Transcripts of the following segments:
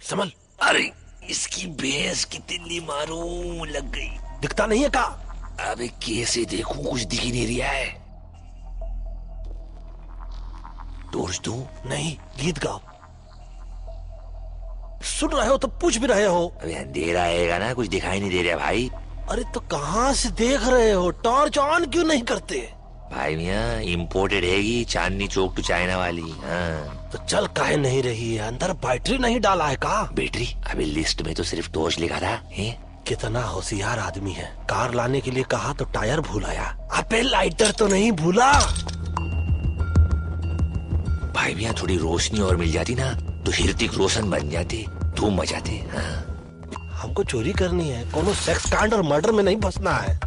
संभल। अरे इसकी भैंस की तिल्ली मारूं, लग गई। दिखता नहीं है का? अबे कैसे देखूं, कुछ दिख ही नहीं रहा है। टॉर्च दूं? नहीं, गीत गाओ। सुन रहे हो तो पूछ भी रहे हो। अबे अंधेरा आएगा ना, कुछ दिखाई नहीं दे रहा भाई। अरे तो कहाँ से देख रहे हो? टॉर्च ऑन क्यों नहीं करते? भाई मियाँ इम्पोर्टेड हैगी, चांदनी चौक टू चाइना वाली। हाँ तो चल काहे नहीं रही है? अंदर बैटरी नहीं डाला है का? बैटरी? अबे लिस्ट में तो सिर्फ टॉर्च लिखा था। है? कितना होशियार आदमी है। कार लाने के लिए कहा तो टायर भूल आया। अबे लाइटर तो नहीं भूला? भाई मियाँ थोड़ी रोशनी और मिल जाती ना तो ऋतिक रोशन बन जाते, धूम मचाते। हाँ। हमको चोरी करनी है, कोनो सेक्स कांड और मर्डर में नहीं फंसना है।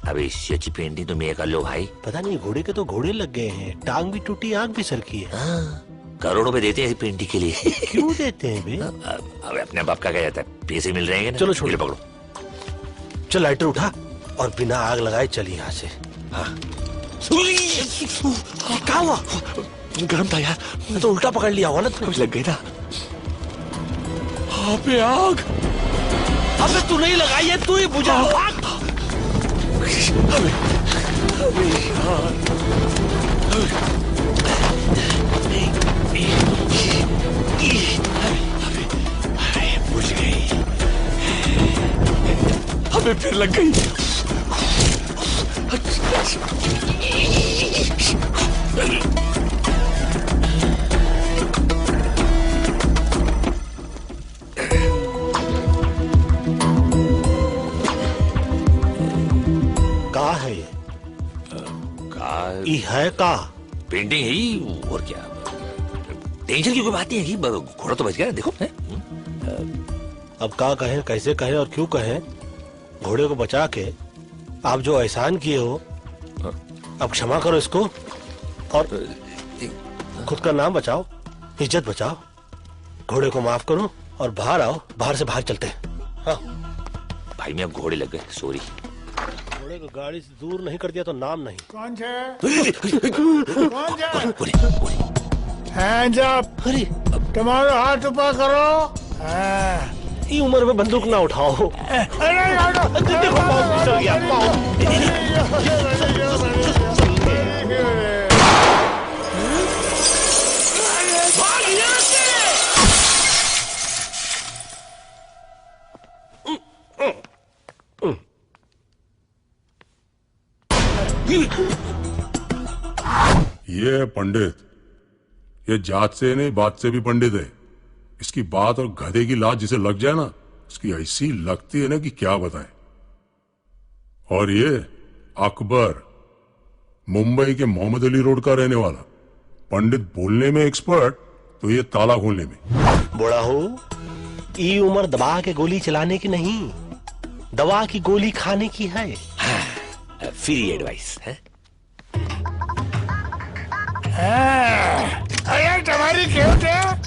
अबे इससे अच्छी पेंटिंग तो मैं कर लो भाई। पता नहीं घोड़े के तो घोड़े लग गए हैं, टांग भी टूटी, आंख भी सरकी है। हाँ, करोड़ों में देते हैं इस पेंटिंग के लिए। क्यों देते हैं बे? अबे अपने बाप का क्या जाता है, पैसे मिल रहे हैं ना। चलो छोड़, पकड़ो। चल लाइटर उठा और बिना आग लगाए चल यहाँ से। हाँ। क्या हुआ? गर्म था यार। तो उल्टा पकड़ लिया होगा ना तुमने। कुछ लग गई ना। हाँ पे आग। अबे तू नहीं लगाई है, तू ही बुझा। अबे यार। अरे बुझ गई। अबे फिर लग गई। का है ये? ई है का? पेंटिंग है ही, और क्या। टेंशन की कोई बात नहीं है कि घोड़ा तो बच गया, देखो है? अब का कहें, कैसे कहें और क्यों कहें? घोड़े को बचा के आप जो एहसान किए हो, अब क्षमा करो इसको और खुद का नाम बचाओ, इज्जत बचाओ। घोड़े को माफ करो और बाहर आओ, बाहर से बाहर चलते हैं। हाँ भाई मैं अब घोड़े लग गए, सॉरी। घोड़े को गाड़ी से दूर नहीं कर दिया तो नाम नहीं। कौन है? कौन है? Hands up. अरे तुम्हारे हाथ ऊपर करो। हाँ। ये उम्र में बंदूक ना उठाओ। अरे देखो पाँव फिसल गया, ये है पंडित। ये जात से नहीं, बात से भी पंडित है। इसकी बात और गधे की लात जिसे लग जाए ना, उसकी ऐसी लगती है ना कि क्या बताएं। और ये अकबर, मुंबई के मोहम्मद अली रोड का रहने वाला। पंडित बोलने में एक्सपर्ट, तो ये ताला खोलने में। बड़ा हो, ये उम्र दबा के गोली चलाने की नहीं, दवा की गोली खाने की है। हाँ, फ्री एडवाइस है। अरे तुम्हारी खेत है।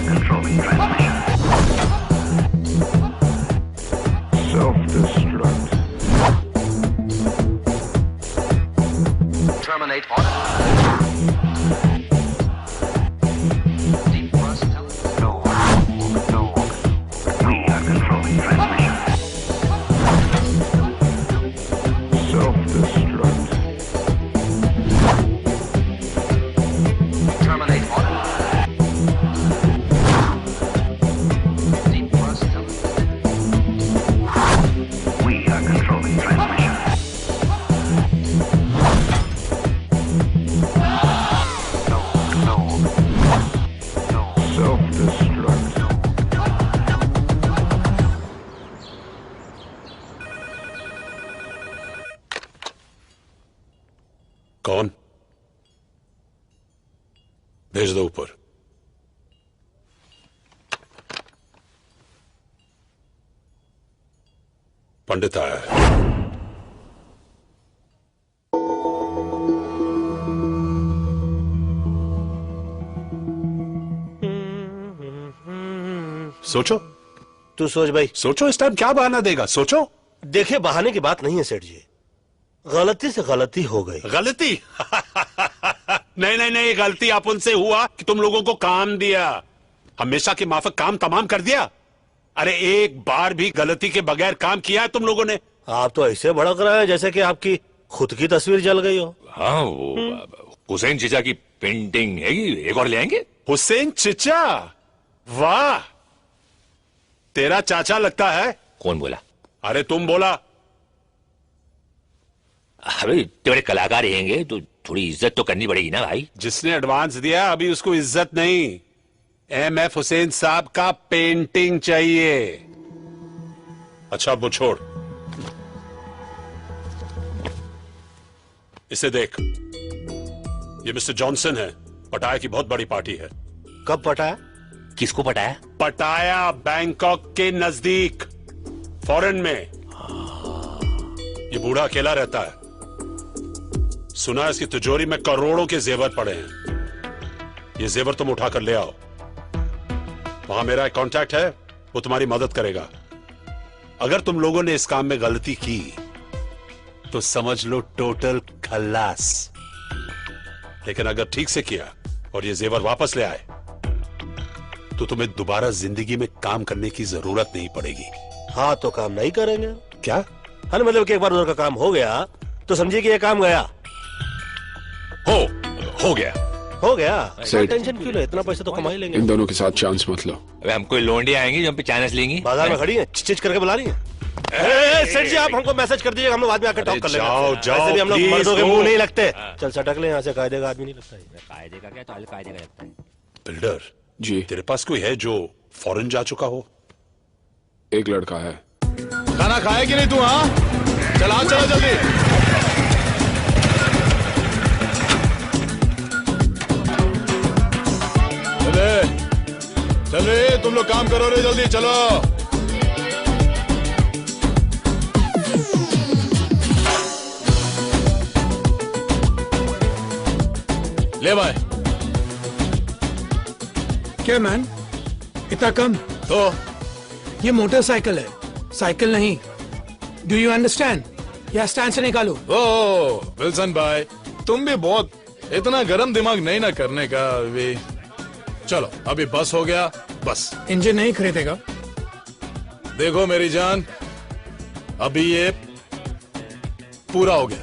controlling transmission. Self-destruct. Terminate order. Defrost. No. We are controlling transmission. Self-destruct. Terminate order. Defrost. We are controlling transmission. No. Self-destruct. कौन? भेज दो ऊपर। पंडित आया है। सोचो, तू सोच भाई। सोचो इस टाइम क्या बहाना देगा, सोचो। देखिए, बहाने की बात नहीं है सेठ जी, गलती से गलती हो गई। गलती? नहीं, गलती अपन से हुआ कि तुम लोगों को काम दिया, हमेशा के माफक काम तमाम कर दिया। अरे एक बार भी गलती के बगैर काम किया है तुम लोगों ने? आप तो ऐसे भड़क रहे हैं जैसे कि आपकी खुद की तस्वीर जल गई हो। हाँ, वो हुसैन चीचा की पेंटिंग है, एक और ले आएंगे। हुसैन चिचा? वाह, तेरा चाचा लगता है। कौन बोला? अरे तुम बोला। अरे तेरे कलाकार रहेंगे तो थोड़ी इज्जत तो करनी पड़ेगी ना भाई। जिसने एडवांस दिया अभी उसको इज्जत नहीं, एमएफ हुसैन साहब का पेंटिंग चाहिए। अच्छा अब वो छोड़, इसे देख, ये मिस्टर जॉनसन है, पटाया की बहुत बड़ी पार्टी है। कब पटाया? किसको पटाया? पटाया बैंकॉक के नजदीक, फॉरेन में। ये बूढ़ा अकेला रहता है, सुना है इसकी तिजोरी में करोड़ों के जेवर पड़े हैं। ये जेवर तुम उठाकर ले आओ, वहां मेरा एक कांटेक्ट है, वो तुम्हारी मदद करेगा। अगर तुम लोगों ने इस काम में गलती की तो समझ लो टोटल खल्लास, लेकिन अगर ठीक से किया और ये जेवर वापस ले आए तो तुम्हें दोबारा जिंदगी में काम करने की जरूरत नहीं पड़ेगी। हाँ तो काम नहीं करेंगे क्या? हाँ, मतलब कि एक बार उधर का काम हो गया तो समझिए कि ये काम गया। हो गया। हो गया, सेठ। टेंशन क्यों ले, इतना पैसा तो कमा ही लेंगे। इन दोनों के साथ चांस मत लो। अबे हमको लोंडे आएंगे जो हम पे चांस लेंगी। बाजार में खड़ी है, चिच करके बुला रही है। सेठ जी आप हमको मैसेज कर दीजिए, हम लोग बाद में आकर टॉक कर लेंगे। जाओ, वैसे भी हम लोग please, मर्दों के go। मुंह नहीं लगते। चल सटक ले यहाँ से, कायदे का आदमी नहीं लगता है। कायदे का क्या, तो कायदे का लगता है। बिल्डर जी, तेरे पास कोई है जो फॉरेन जा चुका हो? एक लड़का है। खाना खाए कि नहीं तू? हाँ चला, चलो जल्दी। चले तुम लोग काम करो रे, जल्दी चलो। ले भाई। क्या मैन, इतना कम? तो ये मोटरसाइकिल है, साइकिल नहीं। Do you understand? या स्टैंड से निकालो। ओ विल्सन भाई, तुम भी बहुत इतना गरम दिमाग नहीं ना करने का भी। चलो अभी बस हो गया, बस। इंजन नहीं खरीदेगा? देखो मेरी जान, अभी ये पूरा हो गया,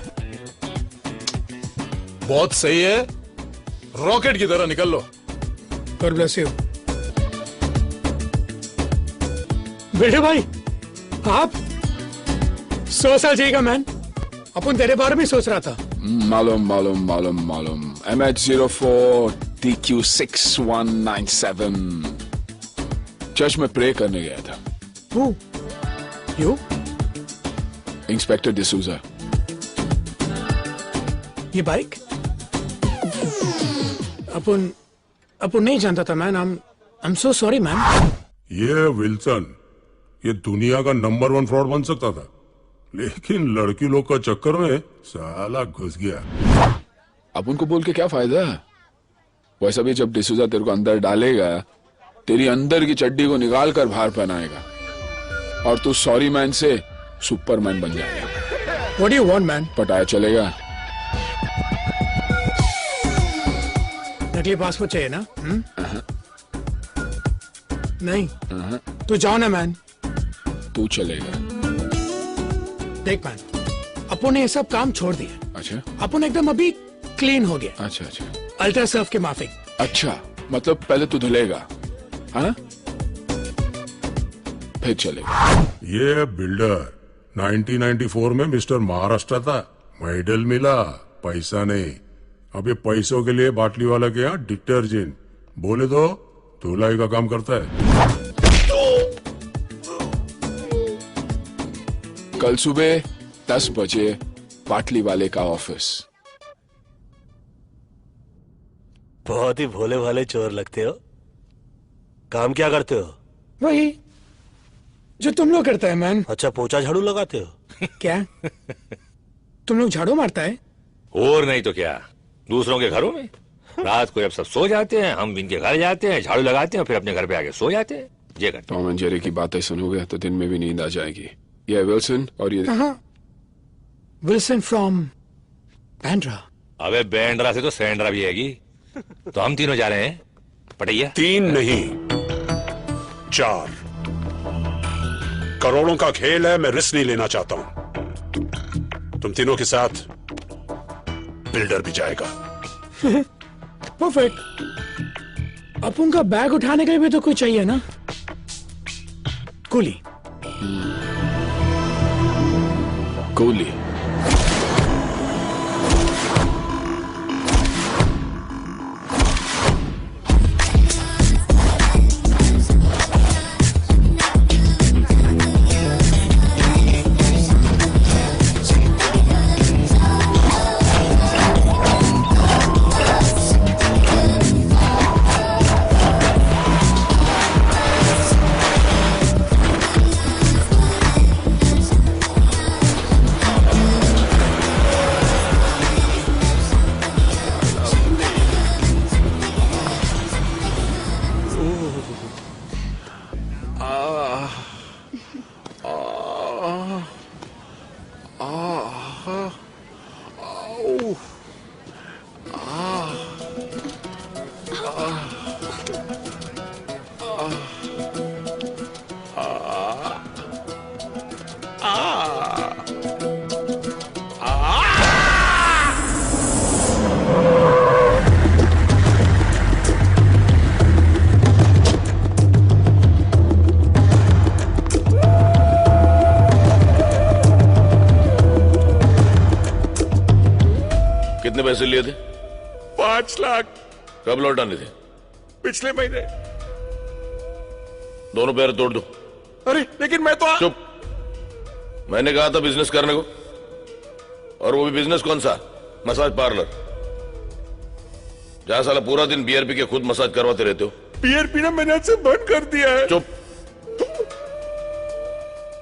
बहुत सही है, रॉकेट की तरह निकल लो। God bless you. बेटे भाई, आप 100 साल जिएगा मैन। अपन तेरे बारे में सोच रहा था। मालूम मालूम मालूम मालूम। MH04 TQ6197 चर्च में प्रे करने गया था। Who? You? इंस्पेक्टर डिसूजा। ये बाइक अपन नहीं जानता था man. I'm so sorry man. ये विल्सन, ये दुनिया का नंबर 1 फ्रॉड बन सकता था, लेकिन लड़की लोग का चक्कर में साला घुस गया। अब उनको बोल के क्या फायदा है? वैसा भी जब डिसूजा तेरे को अंदर डालेगा तेरी अंदर की चड्डी को निकाल कर बाहर पहनाएगा और तू सॉरी मैन से सुपरमैन बन जाएगा। What do you want, man? पटाया चलेगा? नकली पासपोर्ट चाहिए ना? नहीं। तू जाओ ना मैन। तू चलेगा। देख मैन, अपन ने ये सब काम छोड़ दिया। अच्छा, अपन एकदम अभी क्लीन हो गया। अच्छा अच्छा अल्ट्रा सर्फ के माफिक। अच्छा, मतलब पहले तू धुलेगा, हाँ? फिर चलेगा। ये बिल्डर 1994 में मिस्टर महाराष्ट्र था, मेडल मिला, पैसा नहीं। अब ये पैसों के लिए बाटली वाला के यहाँ डिटर्जेंट बोले तो धुलाई का काम करता है। कल सुबह 10 बजे बाटली वाले का ऑफिस। बहुत ही भोले भाले चोर लगते हो। काम क्या करते हो? वही जो तुम लोग करता है मैन। अच्छा, पोछा झाड़ू लगाते हो? क्या तुम लोग झाड़ू मारता है? और नहीं तो क्या, दूसरों के घरों में रात को जब सब सो जाते हैं हम इनके घर जाते हैं, झाड़ू लगाते हैं, फिर अपने घर पे आके सो जाते हैं। ये करते टॉम एंड जेरी की बातें सुनोगे तो दिन में भी नींद आ जाएगी। ये विल्सन और ये विल्सन फ्रॉम बैंड्रा। अबे बैंड्रा से तो सैंड्रा भी आएगी। तो हम तीनों जा रहे हैं पटैया। 3 नहीं 4 करोड़ों का खेल है, मैं रिस्क नहीं लेना चाहता हूं। तुम तीनों के साथ बिल्डर भी जाएगा। परफेक्ट। अपन का बैग उठाने के लिए भी तो कुछ चाहिए ना? कूली। कूली। कितने पैसे लिए थे? 5 लाख। कब लौटाने थे? पिछले महीने। दोनों पैर तोड़ दो। अरे लेकिन मैं तो चुप। मैंने कहा था बिजनेस करने को, और वो भी बिजनेस कौन सा? मसाज पार्लर, जहां साला पूरा दिन बियर पी के खुद मसाज करवाते रहते हो। बियर पीना मैंने आज से बंद कर दिया है। चुप।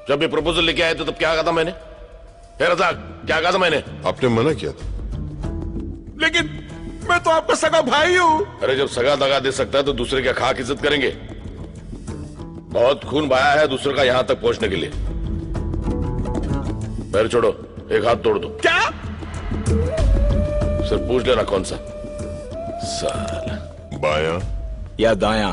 जब ये प्रपोजल लेके आए थे तब क्या कहा था मैंने? क्या कहा था मैंने? आपने मना किया था। लेकिन मैं तो आपका सगा भाई हूं। अरे जब सगा दगा दे सकता है तो दूसरे का खाक इज्जत करेंगे? बहुत खून बहाया है दूसरे का यहां तक पहुंचने के लिए। पैर छोड़ो, एक हाथ तोड़ दो। क्या? सिर्फ पूछ लेना कौन सा। साला बायां या दायां?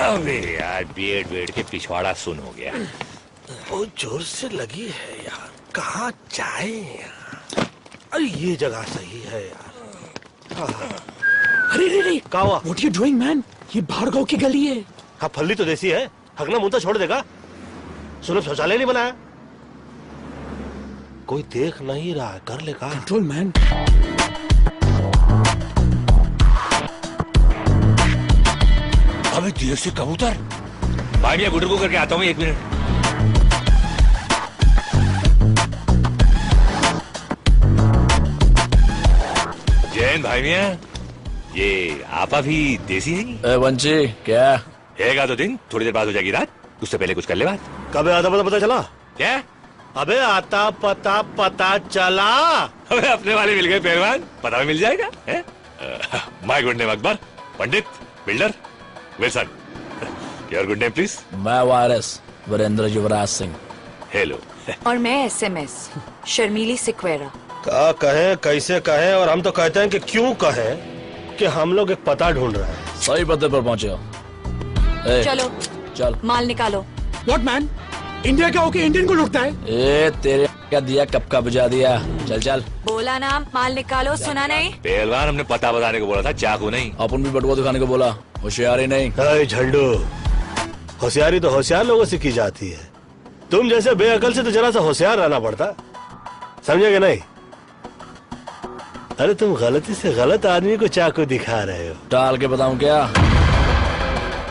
अबे यार बेड के पिछवाड़ा सुन हो गया। बहुत जोर से लगी है यार, कहाँ जाए यार? अरे ये जगह सही है यार। अरे रे क्या हुआ? What you doing man? ये भार्गव की गली है। हाँ, फल्ली तो देसी है, हगना मुंह तो छोड़ देगा। सुलभ शौचालय नहीं बनाया। कोई देख नहीं रहा है, कर ले काम। Control man. अबे देर से कबूतर। भाई मैं गुडर को करके आता हूँ, 1 मिनट। जैन भाई मियाँ, ये आपा भी देसी है? वंशी क्या हैगा तो दिन, थोड़ी देर बाद हो जाएगी रात, उससे पहले कुछ कर ले बात। कब आधा पता चला? क्या? अबे आता पता पता चला। अबे अपने वाले मिल गए पहलवान, पता भी मिल जाएगा। My good name Akbar, Pandit, builder, Wilson. Your good name please. मैं वारिस वीरेंद्र युवराज सिंह। हेलो। और मैं एसएमएस शर्मीली सिक्वेरा। का कहें कैसे कहें, और हम तो कहते हैं कि क्यों कहें कि हम लोग एक पता ढूंढ रहे हैं। सही पते पर पहुंचे हो। चलो चल माल निकालो। व्हाट मैन, इंडिया का होके इंडियन को लुटता है? ए तेरे क्या दिया, कब का बुझा दिया। चल चल बोला ना माल निकालो, सुना नहीं? पहलवान हमने पता बताने को बोला था, चाकू नहीं। अपन भी बटुआ दिखाने को बोला, होशियारी नहीं। झंडू, होशियारी तो होशियार लोगों से की जाती है। तुम जैसे बेअकल से तो जरा सा होशियार रहना पड़ता, समझे कि नहीं? अरे तुम गलती से गलत आदमी को चाकू दिखा रहे हो। डाल के बताऊं क्या?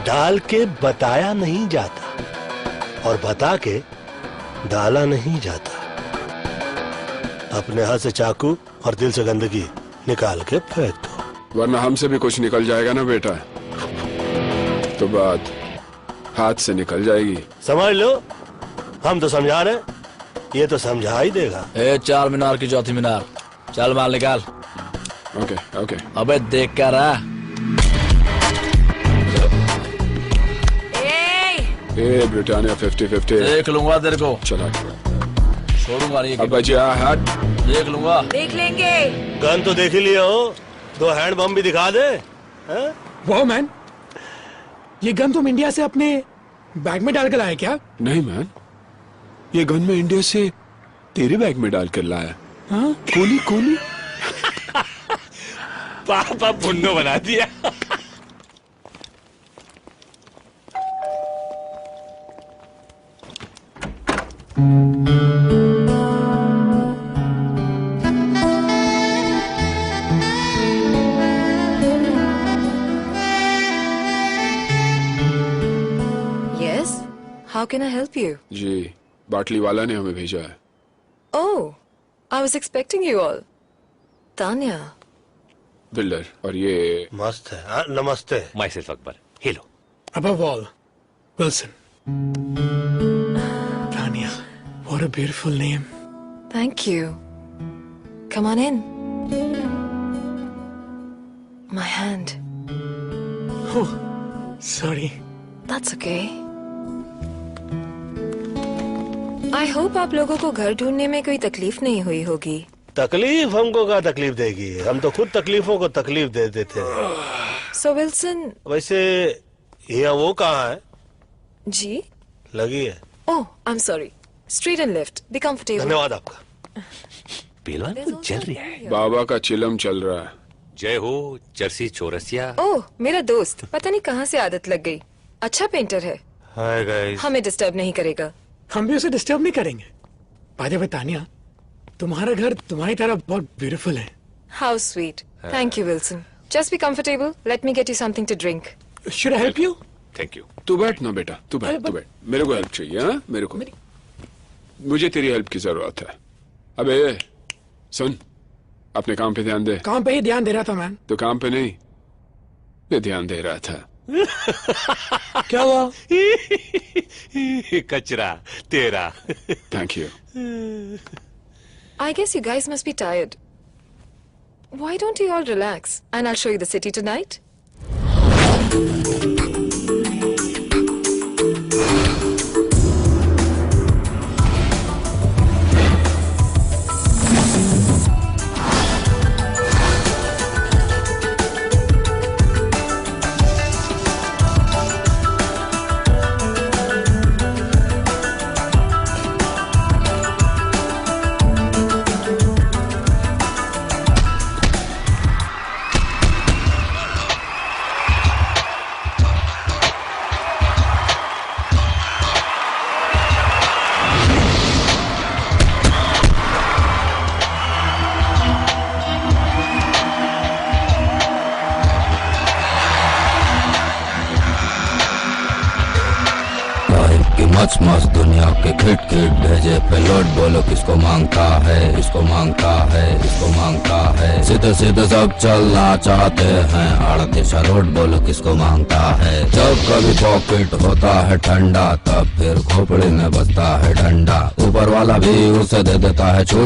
डाल के बताया नहीं जाता, और बता के डाला नहीं जाता। अपने हाथ से चाकू और दिल से गंदगी निकाल के फेंक दो, वरना हमसे भी कुछ निकल जाएगा ना बेटा, तो बात हाथ से निकल जाएगी। समझ लो, हम तो समझा रहे, ये तो समझा ही देगा। ए चार मीनार की चौथी मीनार, चल माल निकाल। Okay okay. अबे देख क्या रहा? ए ब्रिटानिया 50-50 देख लूंगा तेरे को। चला छोड़ूंगा नहीं। अब बचा हाथ देख लूंगा। देख लेंगे। गन तो देख ही लिया हो, 2 हैंड बम भी दिखा दे। वाह मैन, ये गन तुम इंडिया से अपने बैग में डाल कर लाए क्या? नहीं मैन, ये गन में इंडिया से तेरे बैग में डाल कर लाया। हाँ? कोली कोली। पापा पुन्नो बना दिया। Yes, how can I help you? जी, बाटली वाला ने हमें भेजा है। Oh, I was expecting you all. Tanya. Builder, और ये मस्त है। नमस्ते। My self Akbar. Hello. Above all, Wilson. Tanya, what a beautiful name. Thank you. Come on in. My hand. Oh, sorry. That's okay. I hope आप लोगों को घर ढूंढने में कोई तकलीफ नहीं हुई होगी। तकलीफ हमको क्या तकलीफ देगी, हम तो खुद तकलीफों को तकलीफ दे देते हैं। So Wilson. वैसे ये वो कहाँ है? जी? लगी है। Oh, I'm sorry. Straight and left. Be comfortable. धन्यवाद आपका। पहलवान को चल रहा है। बाबा का चिलम चल रहा है। जय हो चरसी चौरसिया। ओह, मेरा दोस्त, पता नहीं कहाँ से आदत लग गई। अच्छा पेंटर है। Hi guys. हमें डिस्टर्ब नहीं करेगा। हम भी उसे डिस्टर्ब नहीं करेंगे। बाय द वे तानिया, तुम्हारा घर तुम्हारी तरह बहुत ब्यूटीफुल है। How sweet. Thank you, Wilson. Just be comfortable. Let me get you something to drink. Should I help you? Thank you. तू बैठ ना बेटा, तू बैठ, तू बैठ। मेरे को हेल्प चाहिए। हाँ, मेरे को, मुझे तेरी हेल्प की जरूरत है। अबे सुन, अपने काम पे ध्यान दे। काम पे ही ध्यान दे रहा था मैन। तो काम पे नहीं, मैं ध्यान दे रहा था। क्या हुआ? कचरा तेरा। Thank you. I guess you guys must be tired. Why don't you all relax and I'll show you the city tonight? के खिट खिट भेजे पेलोड बोलो किसको मांगता है, इसको मांगता है, इसको मांगता है। सीधे सीधे सब चलना चाहते हैं, आड़ते शरोड बोलो किसको मांगता है। जब कभी पॉकेट होता है ठंडा, तब फिर खोपड़ी में बजता है डंडा। ऊपर वाला भी उसे दे देता है छूट।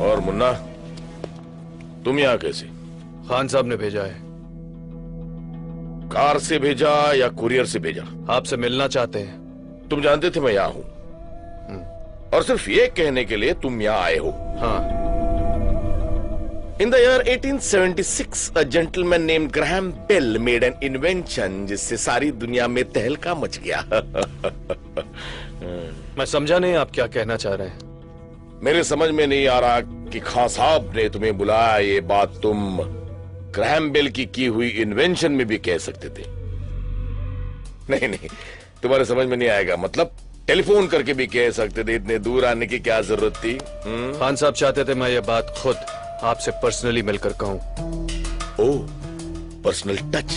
और मुन्ना, तुम यहाँ कैसे? खान साहब ने भेजा है। कार से भेजा या कुरियर से भेजा? आपसे मिलना चाहते हैं। तुम जानते थे मैं यहाँ हूँ, और सिर्फ ये कहने के लिए तुम यहाँ आए हो? हाँ। In the year 1876, a gentleman named Graham Bell made an invention जिससे सारी दुनिया में तहलका मच गया। मैं समझा नहीं आप क्या कहना चाह रहे हैं। मेरे समझ में नहीं आ रहा कि खान साहब ने तुम्हें बुलाया, ये बात तुम ग्रैहम बेल की हुई इन्वेंशन में भी कह सकते थे। नहीं नहीं, तुम्हारे समझ में नहीं आएगा। मतलब टेलीफोन करके भी कह सकते थे, इतने दूर आने की क्या जरूरत थी? खान साहब चाहते थे मैं ये बात खुद आपसे पर्सनली मिलकर कहूं। Oh, personal touch.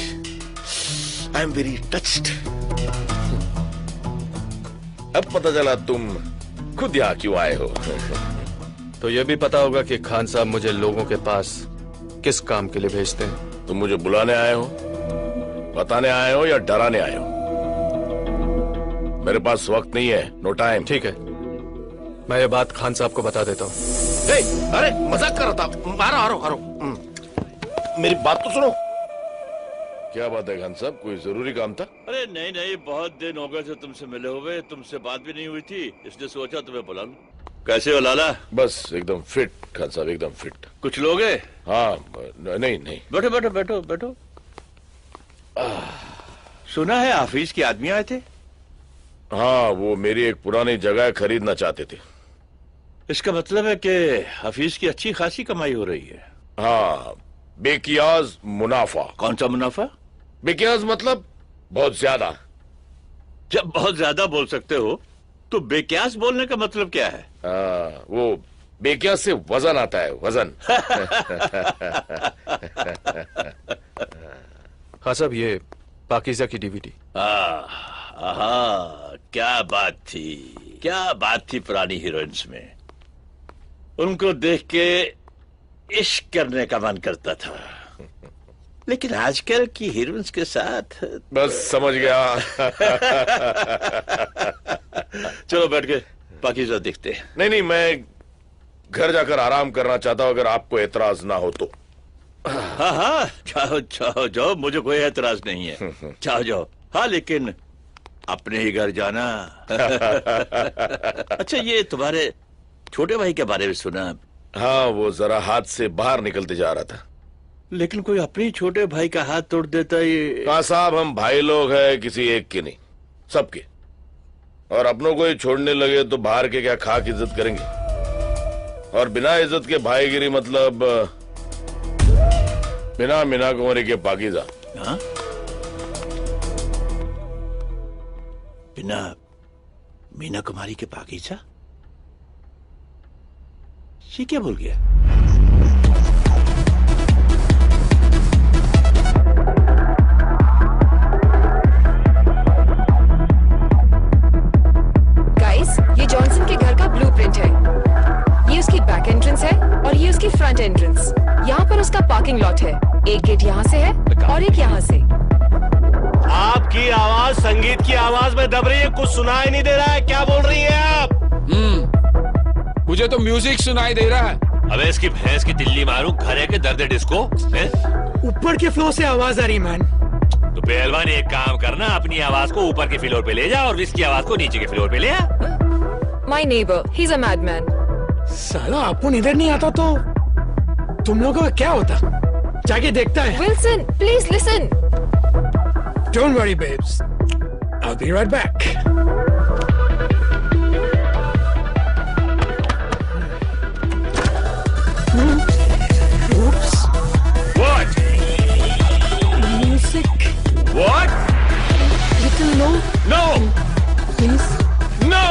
I am very touched. अब पता चला तुम खुद यहाँ क्यों आए हो। तो ये भी पता होगा कि खान साहब मुझे लोगों के पास किस काम के लिए भेजते हैं। तुम मुझे बुलाने आए हो, बताने आए हो या डराने आए हो? मेरे पास वक्त नहीं है, नो टाइम। ठीक है, मैं ये बात खान साहब को बता देता हूँ। अरे मजाक कर रहा था। हारो मेरी बात तो सुनो। क्या बात है खान साहब, कोई जरूरी काम था? अरे नहीं नहीं, बहुत दिन हो गए थे तुमसे मिले हुए, तुमसे बात भी नहीं हुई थी, इसलिए सोचा तुम्हें बुला लूं। कैसे हो लाला? बस एकदम फिट खान साहब, एकदम फिट। कुछ लोग हैं? हाँ, नहीं नहीं। बैठो बैठो बैठो बैठो। सुना है हाफिज के आदमी आए थे? हाँ, वो मेरी एक पुरानी जगह खरीदना चाहते थे। इसका मतलब है कि हाफिज की अच्छी खासी कमाई हो रही है। हाँ, बेकियाज मुनाफा। कौन सा मुनाफा? बेकियाज मतलब बहुत ज्यादा। जब बहुत ज्यादा बोल सकते हो तो बेकियास बोलने का मतलब क्या है? वो बेकियास से वजन आता है, वजन। हाँ साहब, ये पाकीज़ा की डीवीडी। क्या बात थी, क्या बात थी पुरानी हीरोइंस में। उनको देख के इश्क करने का मन करता था, लेकिन आजकल की हीरोइंस के साथ बस समझ गया। चलो बैठ के पाकीज़ा देखते हैं। नहीं नहीं, मैं घर जाकर आराम करना चाहता हूं, अगर आपको एतराज ना हो तो। हाँ हाँ, जाओ जाओ जाओ, मुझे कोई एतराज नहीं है। जाओ जाओ। हाँ, लेकिन अपने ही घर जाना। अच्छा, ये तुम्हारे छोटे भाई के बारे में सुना? हाँ, वो जरा हाथ से बाहर निकलते जा रहा था। लेकिन कोई अपने छोटे भाई का हाथ तोड़ देता ये। कहा साहब, हम भाई लोग हैं, किसी एक के नहीं, सबके। और अपनों को ही छोड़ने लगे तो बाहर के क्या खाक इज्जत करेंगे। और बिना इज्जत के भाईगिरी मतलब बिना मीना कुंवरी के पाकीज़ा। हाँ? बिना मीना कुमारी के पाकीज़ा? ये क्या बोल गया? गाइस, ये जॉनसन के घर का ब्लूप्रिंट है। ये उसकी बैक एंट्रेंस है और ये उसकी फ्रंट एंट्रेंस। यहाँ पर उसका पार्किंग लॉट है। एक गेट यहाँ से है और एक यहाँ से। आपकी आवाज संगीत की आवाज में दब रही है, कुछ सुनाई नहीं दे रहा है। क्या बोल रही है आप? मुझे तो म्यूजिक सुनाई दे रहा है। अबे इसकी भैंस की दिल्ली मारू, घरे के दर्द डिस्को। ऊपर के फ्लोर से आवाज आ रही मैन। तो पहलवान एक काम करना, अपनी आवाज को ऊपर के फ्लोर पे ले जा और इसकी आवाज को नीचे के फ्लोर पे ले आ। My neighbor, he's a madman. साला अपन इधर नहीं आता तो तुम लोगों का क्या होता? जाके देखता है। Wilson, please listen. Don't worry, babes. I'll be right back. Oops. What? Music. What? Little low. No. Please. No.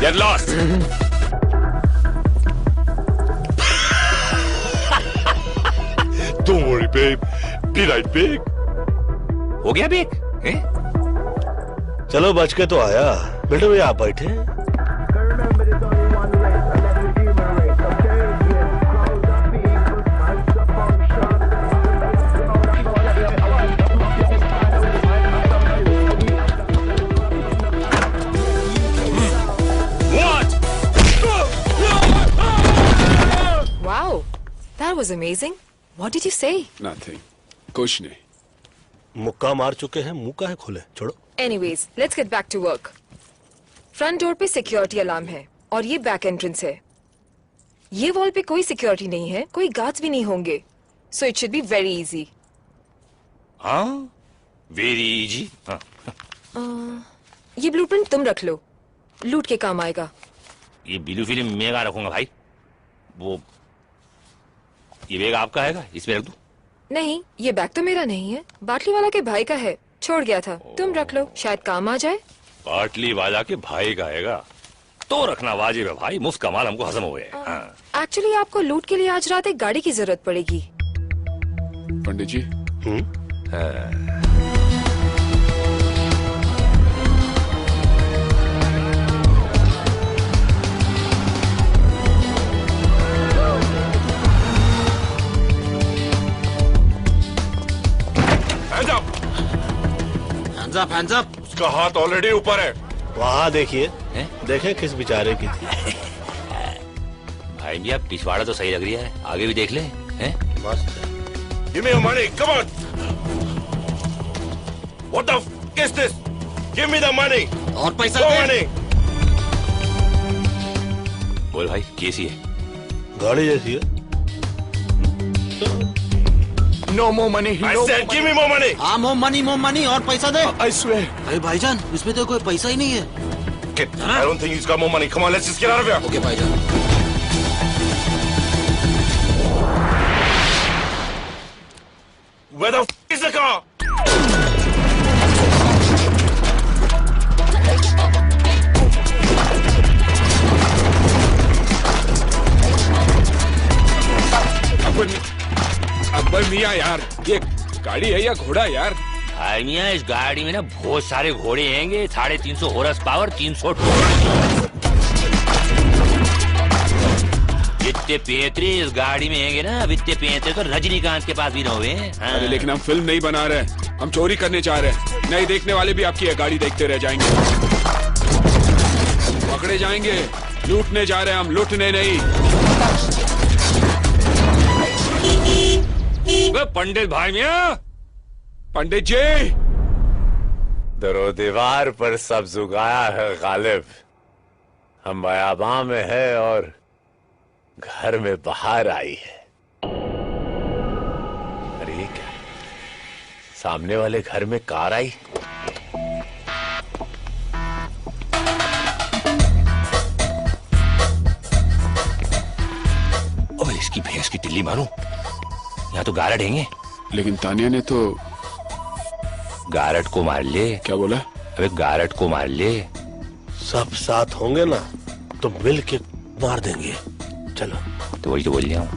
Get lost. Don't worry, babe. Be right back. हो गया बेक? चलो बच के तो आया। बेटे भैया आप बैठे। Wow, that was amazing. What did you say? Nothing. कुछ नहीं। मुक्का मार चुके हैं, मुंह का है खोले, छोड़ो। Anyways, let's get back to work. Front door पे सिक्योरिटी अलार्म है और ये बैक एंट्रेंस है। ये वॉल पे कोई सिक्योरिटी नहीं है, कोई गार्ड्स भी नहीं होंगे, so it should be very easy. हाँ, वेरी इजी। ये ब्लूप्रिंट तुम रख लो, लूट के काम आएगा। ये ब्लू फिल्म मैं कहाँ रखूंगा भाई? वो ये बैग आपका हैगा, इसमें रख दूं? नहीं, ये बैग तो मेरा नहीं है, बाटली वाला के भाई का है, छोड़ गया था। तुम रख लो, शायद काम आ जाए। बाटली वाला के भाई का हैगा तो रखना वाजिब है भाई, मुफ्त का माल हमको हजम हो गया। एक्चुअली आपको लूट के लिए आज रात एक गाड़ी की जरूरत पड़ेगी। पंडित जी। Hands up. उसका हाथ ऑलरेडी ऊपर है। वहाँ देखिए, देखें किस बेचारे की थी। भाई जी, आप पिछवाड़ा तो सही लग रही है, आगे भी देख ले। हैं? मस्त है। Give me your money, come on. What the f is this? Give me the money. और पैसा No दे। money. बोल भाई कैसी है? गाड़ी जैसी है। No more money. I said give me more money. हाँ मोर मनी और पैसा दे। I swear. अरे भाईजान इसमें तो कोई पैसा ही नहीं है। Kid, I don't think he's got more money. Come on, let's just get out of here. Okay भाईजान। Where the f is the car? Akbar मियाँ यार, ये गाड़ी है या घोड़ा यार? भाई मियाँ इस गाड़ी में ना बहुत सारे घोड़े हैंगे, 350 हॉर्स पावर, 300 जितने पेंतरे इस गाड़ी में हैंगे ना, अब इतने पेंतरे तो रजनीकांत के पास भी ना हुए। हाँ। अरे लेकिन हम फिल्म नहीं बना रहे, हम चोरी करने चाह रहे हैं। नहीं देखने वाले भी आपकी ये गाड़ी देखते रह जाएंगे। पकड़े जाएंगे, लूटने जा रहे हैं हम, लूटने नहीं। पंडित भाई मियाँ, पंडित जी, दरो दीवार पर सब जुगाया है गालिब। हम बयाबां में है और घर में बाहर आई है। अरे ये क्या, सामने वाले घर में कार आई। ओए इसकी भैंस की टिल्ली मारूं, यहाँ तो गारड हैंगे। लेकिन तानिया ने तो गारड को मार ले। क्या बोला? अबे गारड को मार ले। सब साथ होंगे ना तो मिल के मार देंगे। चलो। तो वही तो बोल रहा हूँ।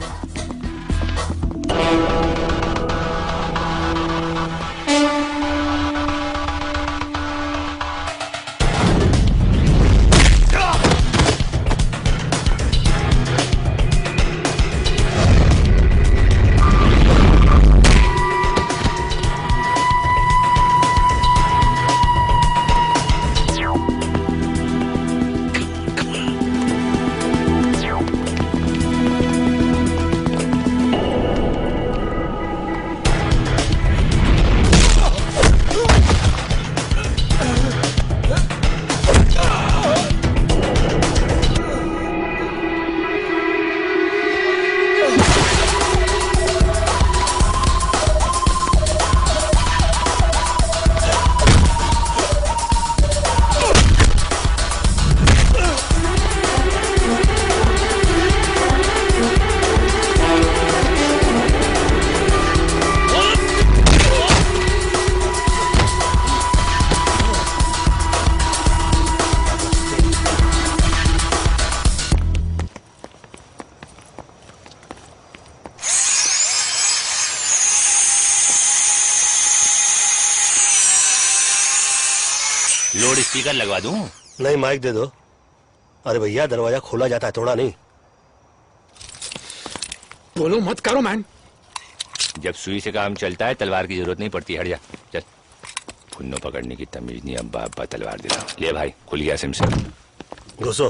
लोड स्पीकर लगवा दूं? नहीं माइक दे दो। अरे भैया दरवाजा खोला जाता है, तोड़ा नहीं। बोलो मत करो मैन। जब सुई से काम चलता है तलवार की जरूरत नहीं पड़ती। हट जा चल। फुन्नो पकड़ने की तमीज नहीं, अब्बा अब्बा तलवार दे रहा। ले भाई खुल गया सिम से। घुसो।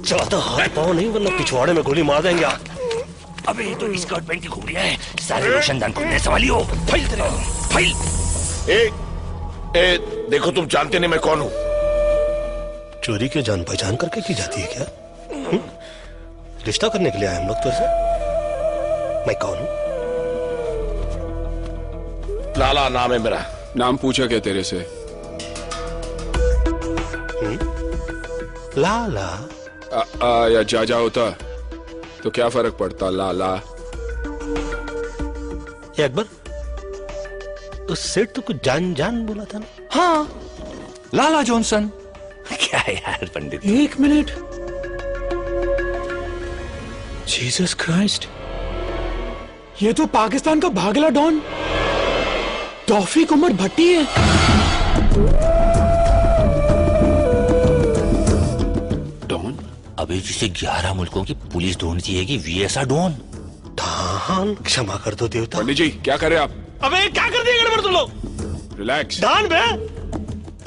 ज्यादा हाथ पाओ नहीं वरना पिछवाड़े में गोली मार देंगे आप। अबे ये तो स्कर्ट पहन के घूम रहा है, सारे रोशनदान खुलने संभालियो। फाइल तेरे फाइल। ए, देखो तुम जानते नहीं मैं कौन हूं। चोरी के जान पहचान करके की जाती है क्या? रिश्ता करने के लिए आए हम लोग तो ऐसे। मैं कौन हूं? लाला नाम है मेरा। नाम पूछा क्या तेरे से? लाला या जाजा होता तो क्या फर्क पड़ता? लाला। अकबर उस सेठ तो कुछ जान जान बोला था ना? हाँ लाला जॉनसन। क्या यार पंडित। एक मिनट। जीसस क्राइस्ट, ये तो पाकिस्तान का भागला डॉन तौफीक उमर भट्टी है। डॉन? अबे जिसे 11 मुल्कों की पुलिस ढूंढती है कि वीएसआ डॉन। धान क्षमा कर दो देवता। पंडित जी क्या करे आप? अबे क्या कर दिया गड़बड़ तुम लोग? रिलैक्स। धान बे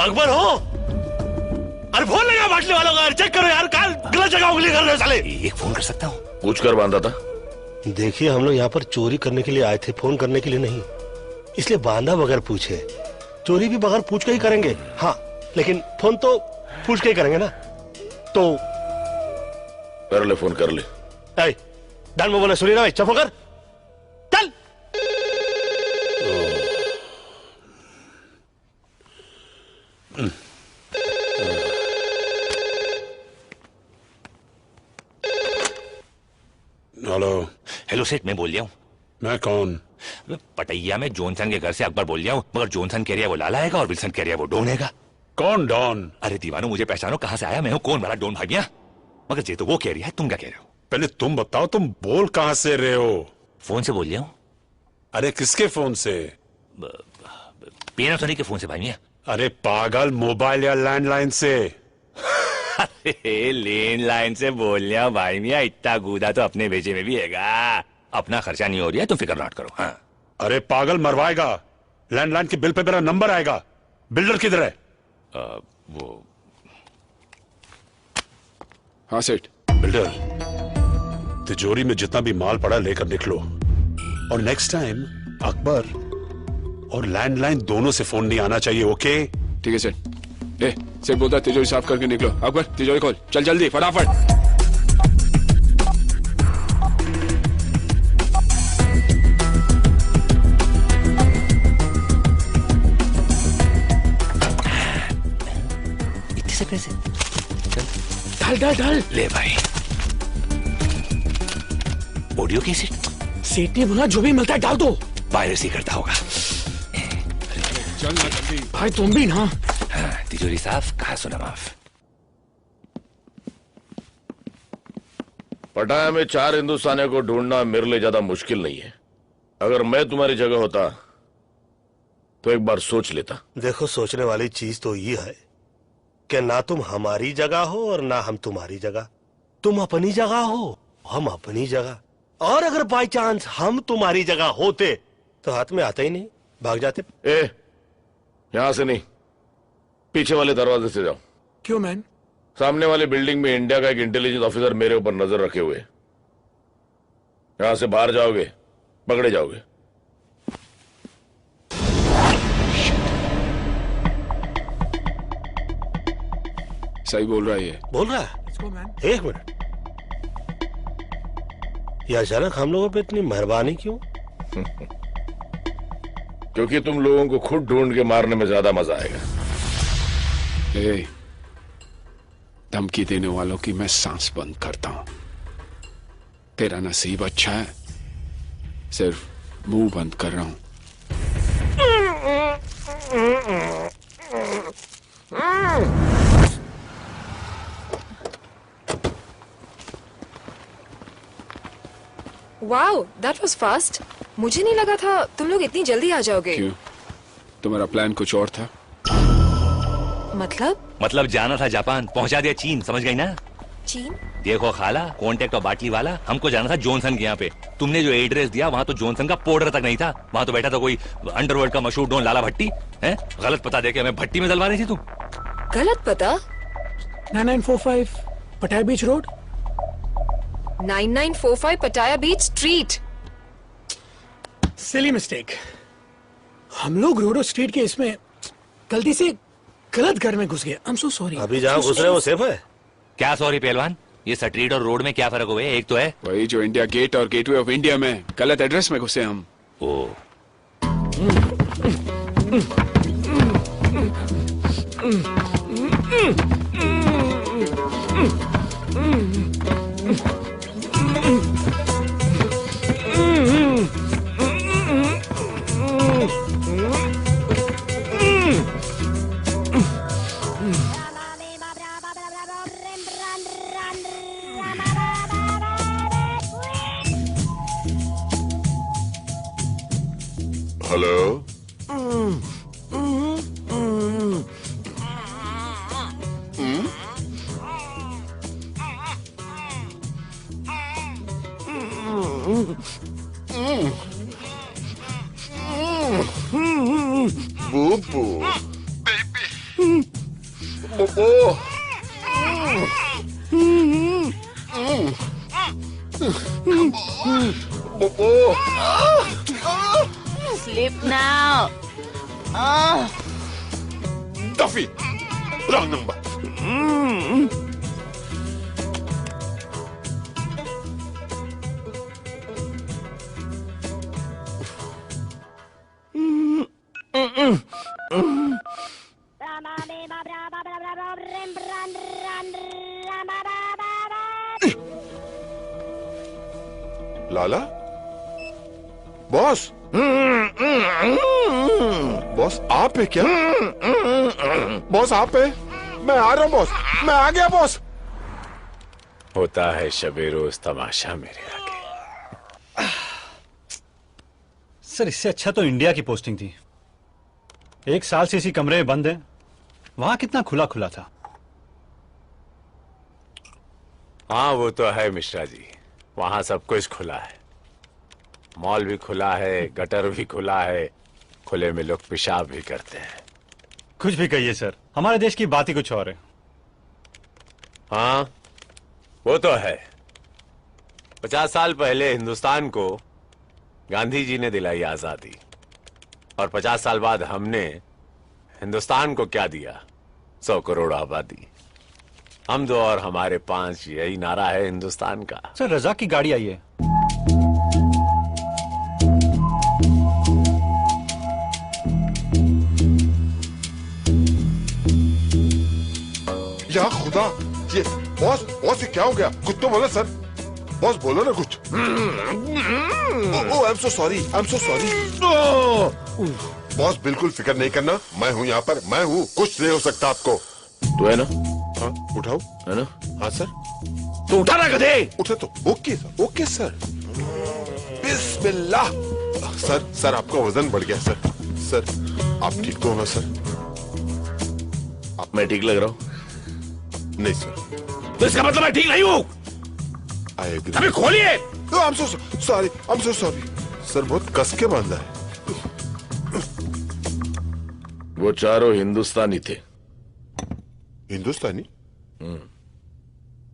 अकबर हो। अरे फोन लगा बाटली वालों का, चेक करो यार, काल गलत जगह उंगली कर रहे हो साले। एक फोन कर सकता हूँ? पूछ कर बांधा था? देखिए, हम लोग यहाँ पर चोरी करने के लिए आए थे, फोन करने के लिए नहीं। इसलिए बांधा बगैर पूछे। चोरी भी बगैर पूछ के ही करेंगे, हाँ, लेकिन फोन तो पूछ के ही करेंगे ना। तो कर ले, फोन कर ले। डाल में बोले, सुनिए ना भाई, चुप होकर चल। हेलो। हेलो सेठ, मैं बोल रहा हूँ। मैं कौन? पटैया में जॉनसन के घर से अकबर बोल रहा हूँ, मगर जॉनसन कह रहा है वो लाला है और विल्सन कह रहा है वो डॉन है। कौन डॉन? अरे दीवानो, मुझे पहचानो, कहाँ से आया मैं हूँ, कौन वाला डॉन भागिया? मगर ये तो वो कह रही है, तुम क्या कह रहे हो? पहले तुम बताओ, तुम बोल कहाँ से रहे हो? फोन से बोल रहा हूँ। अरे किसके फोन से? पैनासोनिक के फोन से भाई। अरे पागल, मोबाइल या लैंडलाइन से? अरे लैंडलाइन से बोल रहा भाई मियाँ, इतना गूदा तो अपने भेजे में भी हैगा। अपना खर्चा नहीं हो रहा है, तुम फिक्र नॉट करो। हाँ। अरे पागल, मरवाएगा। लैंडलाइन के बिल पे मेरा नंबर आएगा। बिल्डर किधर है? वो हाँ सेठ। बिल्डर, तिजोरी में जितना भी माल पड़ा लेकर निकलो, और नेक्स्ट टाइम अकबर और लैंडलाइन दोनों से फोन नहीं आना चाहिए, ओके? ठीक है सेठ। सेठ बोलता तिजोरी साफ करके निकलो। अकबर, तिजोरी खोल, चल जल्दी, फटाफट। इतने से पैसे डाल डाल डाल। ले भाई। ऑडियो कैसे? सेठ ने बोला जो भी मिलता है डाल दो। पायरेसी करता होगा। चल ना जल्दी भाई, तुम भी ना। हाँ, तिजोरी साफ, कहा सुना माफ। पटाया में 4 हिंदुस्तानियों को ढूंढना मेरे लिए ज्यादा मुश्किल नहीं है। अगर मैं तुम्हारी जगह होता तो एक बार सोच लेता। देखो, सोचने वाली चीज तो ये है कि ना तुम हमारी जगह हो और ना हम तुम्हारी जगह। तुम अपनी जगह हो, हम अपनी जगह। और अगर बाई चांस हम तुम्हारी जगह होते तो हाथ में आते ही नहीं, भाग जाते। यहां से नहीं, पीछे वाले दरवाजे से जाओ। क्यों मैन? सामने वाली बिल्डिंग में इंडिया का एक इंटेलिजेंस ऑफिसर मेरे ऊपर नजर रखे हुए। यहां से बाहर जाओगे, पकड़े जाओगे। सही बोल रहा है ये। बोल रहा है? एक मिनट, ये अचानक हम लोगों पे इतनी मेहरबानी क्यों? क्योंकि तुम लोगों को खुद ढूंढ के मारने में ज्यादा मजा आएगा। धमकी देने वालों की मैं सांस बंद करता हूं। तेरा नसीब अच्छा है, सिर्फ मुंह बंद कर रहा हूं। Wow, that was fast. मुझे नहीं लगा था तुम लोग इतनी जल्दी आ जाओगे। क्यों? तुम्हारा प्लान कुछ और था? मतलब जाना था जापान, पहुंचा दिया चीन, समझ गई ना? चीन? देखो खाला, कॉन्टेक्ट और बाटली वाला, हमको जाना था जॉनसन के यहाँ पे। तुमने जो एड्रेस दिया वहाँ तो जॉनसन का पाउडर तक नहीं था। वहाँ तो बैठा था कोई अंडरवर्ल्ड का मशहूर डॉन लाला भट्टी। है? गलत पता देके हमें भट्टी में डलवा रही थी तुम। गलत पता? 9945 पटाया बीच रोड। 9945 पटाया बीच स्ट्रीट। Silly mistake. हम लोग रोडो स्ट्रीट के इसमें गलती से गलत घर में घुस गए। I'm so sorry। अभी जहाँ घुस रहे वो सेफ है? क्या सॉरी पहलवान, ये स्ट्रीट और रोड में क्या फर्क हुआ है? एक तो है वही जो इंडिया गेट और गेटवे ऑफ इंडिया में गलत एड्रेस में घुसे हम। ओ हेलो, बूबू बूबू Sleep now. Duffy, wrong number. लाला, बॉस, बॉस आप है क्या? बॉस आप है? मैं आ रहा हूँ बॉस, मैं आ गया बॉस। होता है शबे रोज तमाशा मेरे आगे। सर इससे अच्छा तो इंडिया की पोस्टिंग थी। 1 साल से इसी कमरे में बंद है। वहां कितना खुला खुला था। हाँ वो तो है मिश्रा जी, वहां सब कुछ खुला है। मॉल भी खुला है, गटर भी खुला है, खुले में लोग पेशाब भी करते हैं। कुछ भी कहिए सर, हमारे देश की बात ही कुछ और है। हाँ वो तो है। 50 साल पहले हिंदुस्तान को गांधी जी ने दिलाई आजादी, और 50 साल बाद हमने हिंदुस्तान को क्या दिया? 100 करोड़ आबादी। हम 2 और हमारे 5, यही नारा है हिंदुस्तान का। सर रजाक की गाड़ी आई है। या खुदा, ये बॉस, बॉस ये क्या हो गया? कुछ तो बोलो सर। बॉस बोलो ना कुछ। आई am so sorry, I am so sorry. Boss बिल्कुल फिक्र नहीं करना, मैं हूँ यहाँ पर, मैं हूँ, कुछ नहीं हो सकता आपको। तू है ना? हाँ उठाओ। है ना? हाँ सर। तो उठा ना गधे। उठे तो ओके सर, ओके सर। बिस्मिल्लाह। सर, सर आपका वजन बढ़ गया सर। सर आप ठीक तो हो ना सर? मैं ठीक लग रहा हूँ? नहीं सर। तो इसका मतलब मैं ठीक नहीं हूँ। I agree. अबे खोलिए। I am so sorry, I am so sorry. Sir बहुत कस के बांधा है। वो चारों हिंदुस्तानी थे। हिंदुस्तानी?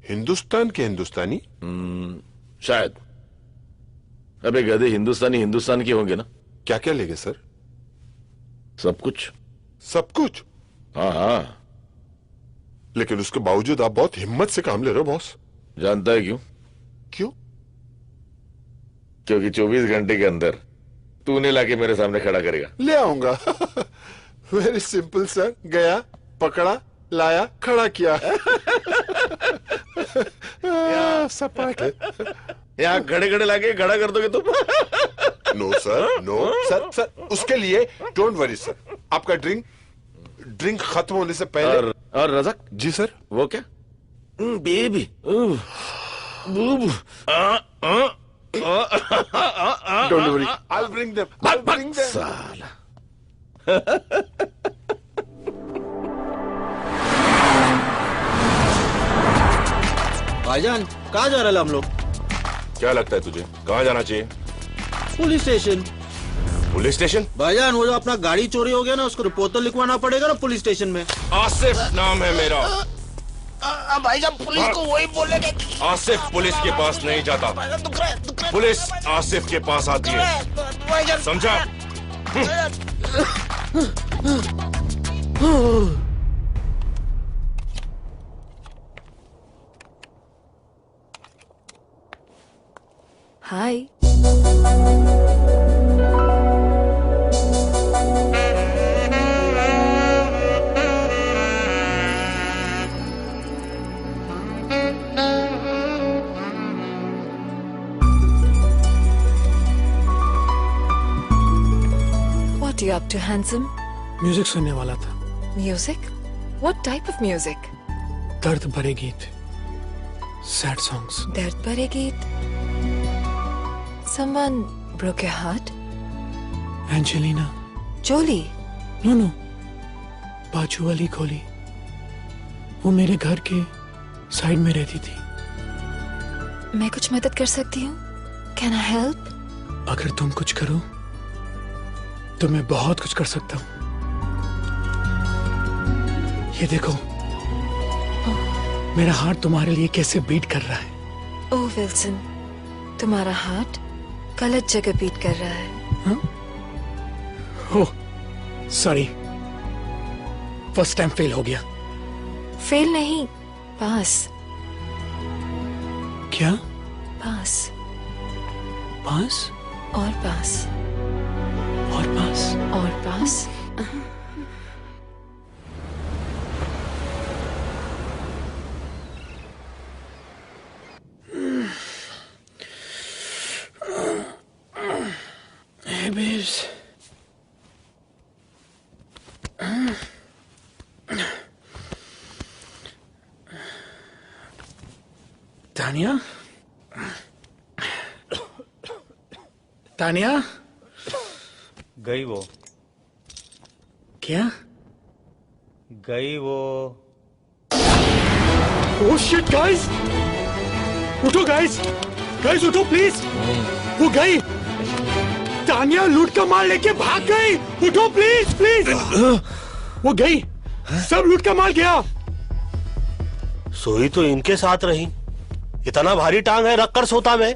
हिंदुस्तान के हिंदुस्तानी? शायद। अबे गधे, हिंदुस्तानी हिंदुस्तान के होंगे ना? क्या क्या लेंगे सर? सब कुछ। सब कुछ? हाँ हाँ। लेकिन उसके बावजूद आप बहुत हिम्मत से काम ले रहे हो बॉस। जानता है क्यों? क्यों? क्योंकि 24 घंटे के अंदर तूने लाके मेरे सामने खड़ा करेगा। ले आऊंगा। Very simple sir. गया, पकड़ा, लाया, खड़ा किया। सपाट। यहाँ खड़े खड़े लाके खड़ा कर दोगे तुम? No sir, no sir. Sir उसके लिए डोंट वरी सर। आपका ड्रिंक खत्म होने से पहले। और रज़ाक जी सर। वो क्या? Baby. Don't worry, I will bring them, I will bring them. साला। भाईजान कहाँ जा रहे हैं हम लोग? क्या लगता है तुझे, कहाँ जाना चाहिए? Police station. Police station? भाईजान वो जो अपना गाड़ी चोरी हो गया ना, उसको रिपोर्ट तो लिखवाना पड़ेगा ना पुलिस स्टेशन में। आसिफ नाम है मेरा। भाईजान पुलिस को वही बोलेंगे। आसिफ पुलिस के पास नहीं जाता, पुलिस आसिफ के पास आती है, समझा? हाय। What are you up to, handsome? Music सुनने वाला था। Music? What type of music? दर्द भरे गीत, सैड सॉन्ग्स। दर्द भरे गीत? Someone broke your heart? Angelina Jolie? No no, बाजू वाली खोली। वो मेरे घर के साइड में रहती थी। मैं कुछ मदद कर सकती हूँ? Can I help? अगर तुम कुछ करो तो मैं बहुत कुछ कर सकता हूँ। ये देखो, मेरा हार्ट तुम्हारे लिए कैसे बीट कर रहा है। ओह विल्सन, तुम्हारा हार्ट गलत जगह बीट कर रहा है। Oh sorry, first time fail हो गया। फेल नहीं, पास। क्या? पास। पास और पास और पास और पास। बेब्स, तानिया, तानिया, गई वो। क्या? गई वो। ओह शिट गाइस, उठो गाइस, गाइस उठो प्लीज। वो गई, तानिया लूट का माल लेके भाग गई। उठो प्लीज प्लीज। वो गई, सब लूट का माल गया। सोई तो इनके साथ रही, इतना भारी टांग है, रख कर सोता मैं।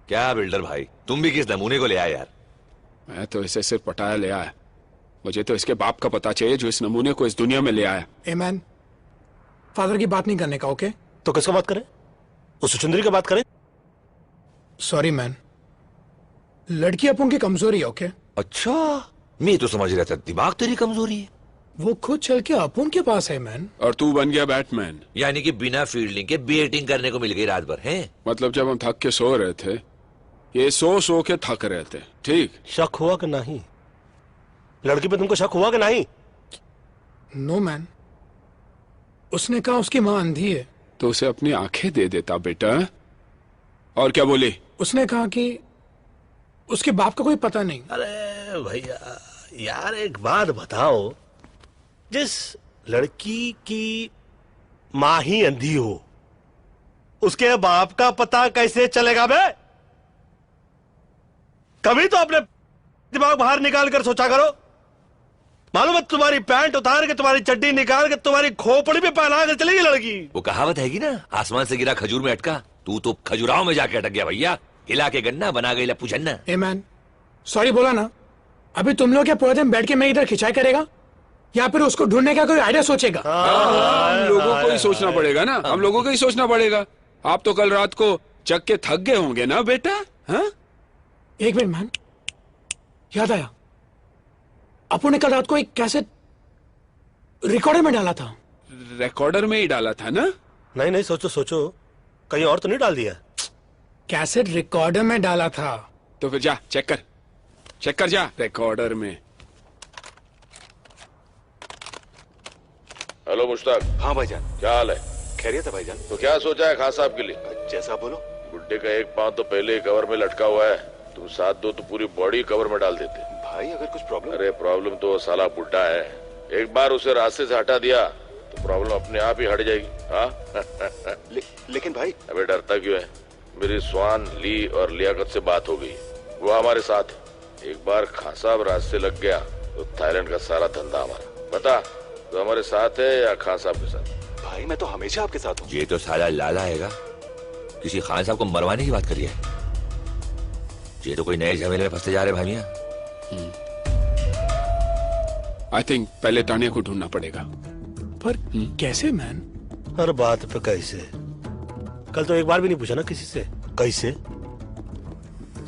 क्या बिल्डर भाई, तुम भी किस नमूने को ले आए यार? मैं तो इसे सिर्फ पटाया ले आया। मुझे तो इसके बाप का पता चाहिए जो इस नमूने को इस दुनिया में ले आया। ए मैन, फादर की बात नहीं करने का, ओके? तो किसका बात करें? उस सुचंद्री की बात करें? सॉरी मैन, लड़की अपन की कमजोरी है, ओके? अच्छा, मैं तो समझ रहा था दिमाग तेरी कमजोरी है। वो खुद चल के अपन के पास है मैन। और तू बन गया बैटमैन। यानी कि बिना फील्डिंग के बैटिंग करने को मिल गई रात भर, है? मतलब जब हम थक के सो रहे थे, ये सो के थक रहे थे, ठीक? शक हुआ कि नहीं? लड़की पे तुमको शक हुआ कि नहीं? नो मैन, उसने कहा उसकी माँ अंधी है। तो उसे अपनी आंखें दे देता बेटा। और क्या बोली? उसने कहा कि उसके बाप का कोई पता नहीं। अरे भैया यार, एक बात बताओ, जिस लड़की की माँ ही अंधी हो, उसके बाप का पता कैसे चलेगा बे? कभी तो अपने दिमाग बाहर निकाल कर सोचा करो। मालूम है, तुम्हारी पैंट उतार के, तुम्हारी चड्डी निकाल के, तुम्हारी खोपड़ी पे पहना कर चलेगी लड़की। वो कहावत हैगी ना, आसमान से गिरा खजूर में अटका। तू तो खजुराहो में जाके अटक गया भैया। हिला के गन्ना बना गई लप्पू झन्ना। ए मैन, सॉरी बोला ना। अभी तुम लोग क्या पूरे दिन बैठ के मैं इधर खिंचाई करेगा, या फिर उसको ढूंढने का कोई आइडिया सोचेगा? हम लोगों को ही सोचना पड़ेगा ना, हम लोगों को ही सोचना पड़ेगा। आप तो कल रात को जग के थक गए होंगे ना बेटा? हाँ? एक मिनट मैन, याद आया, अपू ने कल रात को एक कैसेट रिकॉर्डर में डाला था। रिकॉर्डर में ही डाला था ना? नहीं नहीं, सोचो सोचो, कहीं और तो नहीं डाल दिया? कैसेट रिकॉर्डर में डाला था। तो फिर जा चेक कर जा रिकॉर्डर में। हेलो मुश्ताक। हाँ भाईजान। क्या हाल है? खैरियत है भाईजान। तो क्या सोचा है खान साहब के लिए? जैसा बोलो। बुड्ढे का एक पांव तो पहले ही कवर में लटका हुआ है, तुम साथ दो तो पूरी बॉडी कवर में डाल देते। भाई अगर कुछ प्रॉब्लम? अरे प्रॉब्लम तो साला बुड्ढा है, एक बार उसे रास्ते से हटा दिया तो प्रॉब्लम अपने आप ही हट जाएगी। हाँ? लेकिन भाई। अबे डरता क्यों है? मेरी स्वान, ली और लियाकत से बात हो गई, वो हमारे साथ। एक बार खान साहब रास्ते लग गया तो थाईलैंड का सारा धंधा हमारा। बता, तो हमारे साथ है या खान साहब के साथ? भाई मैं तो हमेशा आपके साथ हूँ। ये तो साला लाला हैगा, किसी खान साहब को मरवाने की बात करी है। ये तो कोई नए झमेले में फंसते जा रहे भाई मियां। आई थिंक पहले तानिया को ढूंढना पड़ेगा। पर कैसे मैन? हर बात पे कैसे? कल तो एक बार भी नहीं पूछा ना किसी से कैसे।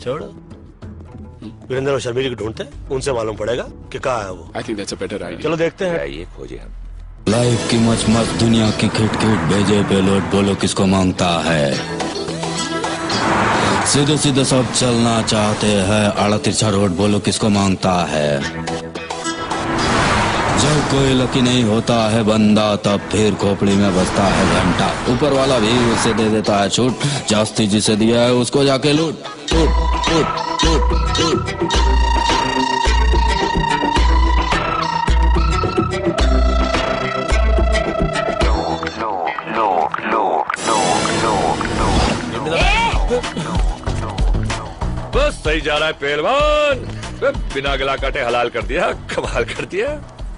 छोड़ो, वीरेंद्र और शर्मिली को ढूंढते, उनसे मालूम पड़ेगा कि कहाँ है वो। I think that's a better idea. चलो देखते हैं। ये खोजे हम। लाइफ की मच मच दुनिया की खिट खिट भेजे पेलोड बोलो किसको मांगता है। सीधे सीधे सब चलना चाहते हैं, आड़ा तिरछा रोड बोलो किसको मांगता है। जब कोई लकी नहीं होता है बंदा, तब फिर खोपड़ी में बजता है घंटा। ऊपर वाला भी उसे दे देता है छूट, जास्ती जिसे दिया है उसको जाके लूट लूट लूट लूट लूट। बस सही जा रहा है पहलवान, बिना गला काटे हलाल कर दिया, कमाल कर दिया।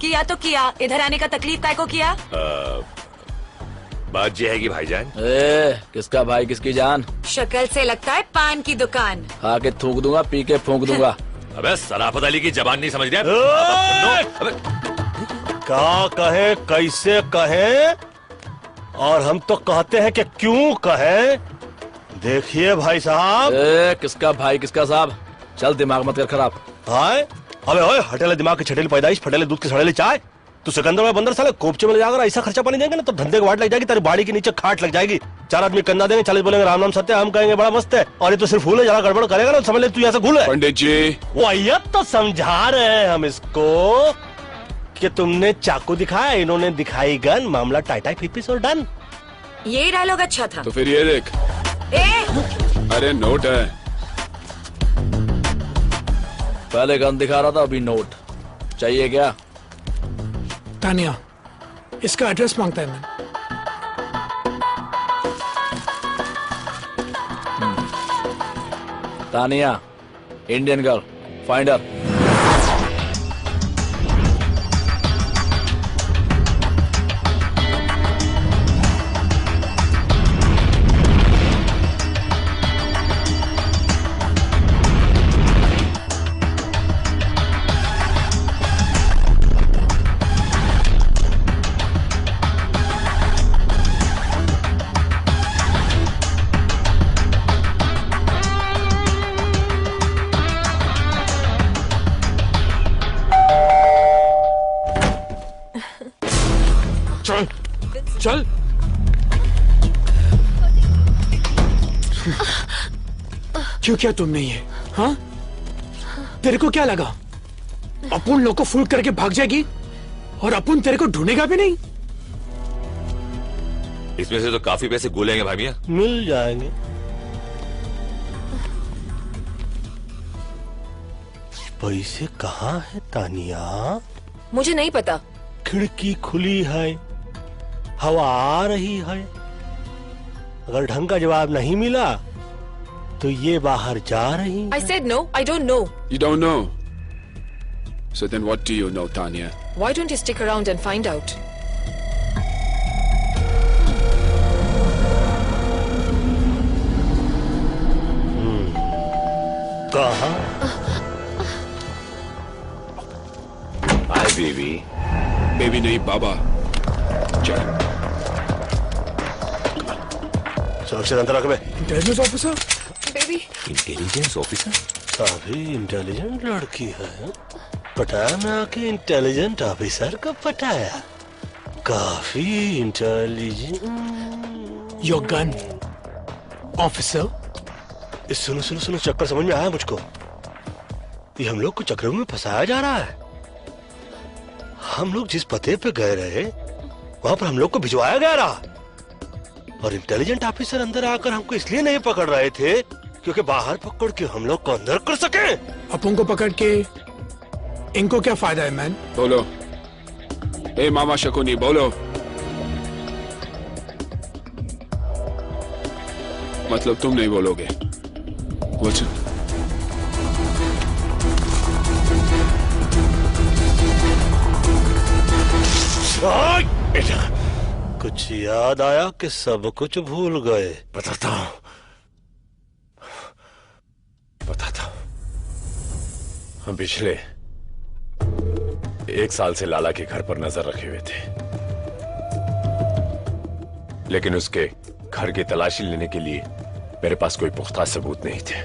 किया तो किया, इधर आने का तकलीफ काय को किया? बात ये है कि भाईजान, किसका भाई किसकी जान? शक्ल से लगता है पान की दुकान। खा के थूक दूंगा, पी के फूंक दूंगा। अबे सराफत अली की जबान नहीं समझ रहा? क्या कहे, कैसे कहे, और हम तो कहते हैं कि क्यों कहे। देखिए भाई साहब। किसका भाई किसका साहब? चल दिमाग मत कर खराब। हाय अबे ओए, हटेले दिमाग की छटेली पैदाइश, फटेले दूध की सड़ेली चाय। तू सिकंदर में बंदर साले कोपचे में ले जाकर ऐसा खर्चा पानी देंगे ना तो धंधे की वाट लग जाएगी, तेरी बाड़ी के नीचे खाट लग जाएगी। 4 आदमी कंधा देंगे, 40 बोलेंगे राम नाम सत्य, हम कहेंगे बड़ा मस्त है, और ये तो सिर्फ फूल है, जरा गड़बड़ करेगा ना समझ ले तू ऐसा घूल है। पंडित जी वो तो समझा रहे हैं हम इसको कि तुमने चाकू दिखाया, इन्होंने दिखाई गन, मामला टाइटाई फिपिस और डन। ये डायलॉग अच्छा था। तो फिर ये देख। अरे नोट है। पहले गन दिखा रहा था, अभी नोट चाहिए क्या? तानिया, इसका एड्रेस मांगता है मैं। Tania, Indian girl, finder. चल चल। क्यों किया तुमने ये? हाँ, तेरे को क्या लगा अपन लोग को फूल करके भाग जाएगी और अपन तेरे को ढूंढेगा भी नहीं? इसमें से तो काफी पैसे गोलेंगे भाई मियां। मिल जाएंगे। पैसे कहाँ है तानिया? मुझे नहीं पता। खिड़की खुली है, हवा आ रही है, अगर ढंग का जवाब नहीं मिला तो ये बाहर जा रही। I said no, I don't know. You don't know. So then what do you know, Tanya? Why don't you stick around and find out? कहाँ? Hi baby. बेबी नहीं बाबा। चल। सुरक्षित अंतर रख बे। Intelligence officer. Baby. Intelligence officer? काफी intelligent लड़की है। पटाया में आके इंटेलिजेंट ऑफिसर को पटाया। काफी इंटेलिजेंट। Your gun officer. सुनो सुनो सुनो, चक्कर समझ में आया मुझको। ये हम लोग को चक्रों में फंसाया जा रहा है। हम लोग जिस पते पे गए रहे वहां पर हम लोग को भिजवाया गया रहा, और इंटेलिजेंट ऑफिसर अंदर आकर हमको इसलिए नहीं पकड़ रहे थे क्योंकि बाहर पकड़ के हम लोग को अंदर कर सके। अपन को पकड़ के इनको क्या फायदा है मैन? बोलो। ए मामा शकुनी बोलो। मतलब तुम नहीं बोलोगे? वचन। बेटा, कुछ याद आया कि सब कुछ भूल गए? बताता हूं। हम पिछले 1 साल से लाला के घर पर नजर रखे हुए थे, लेकिन उसके घर की तलाशी लेने के लिए मेरे पास कोई पुख्ता सबूत नहीं थे।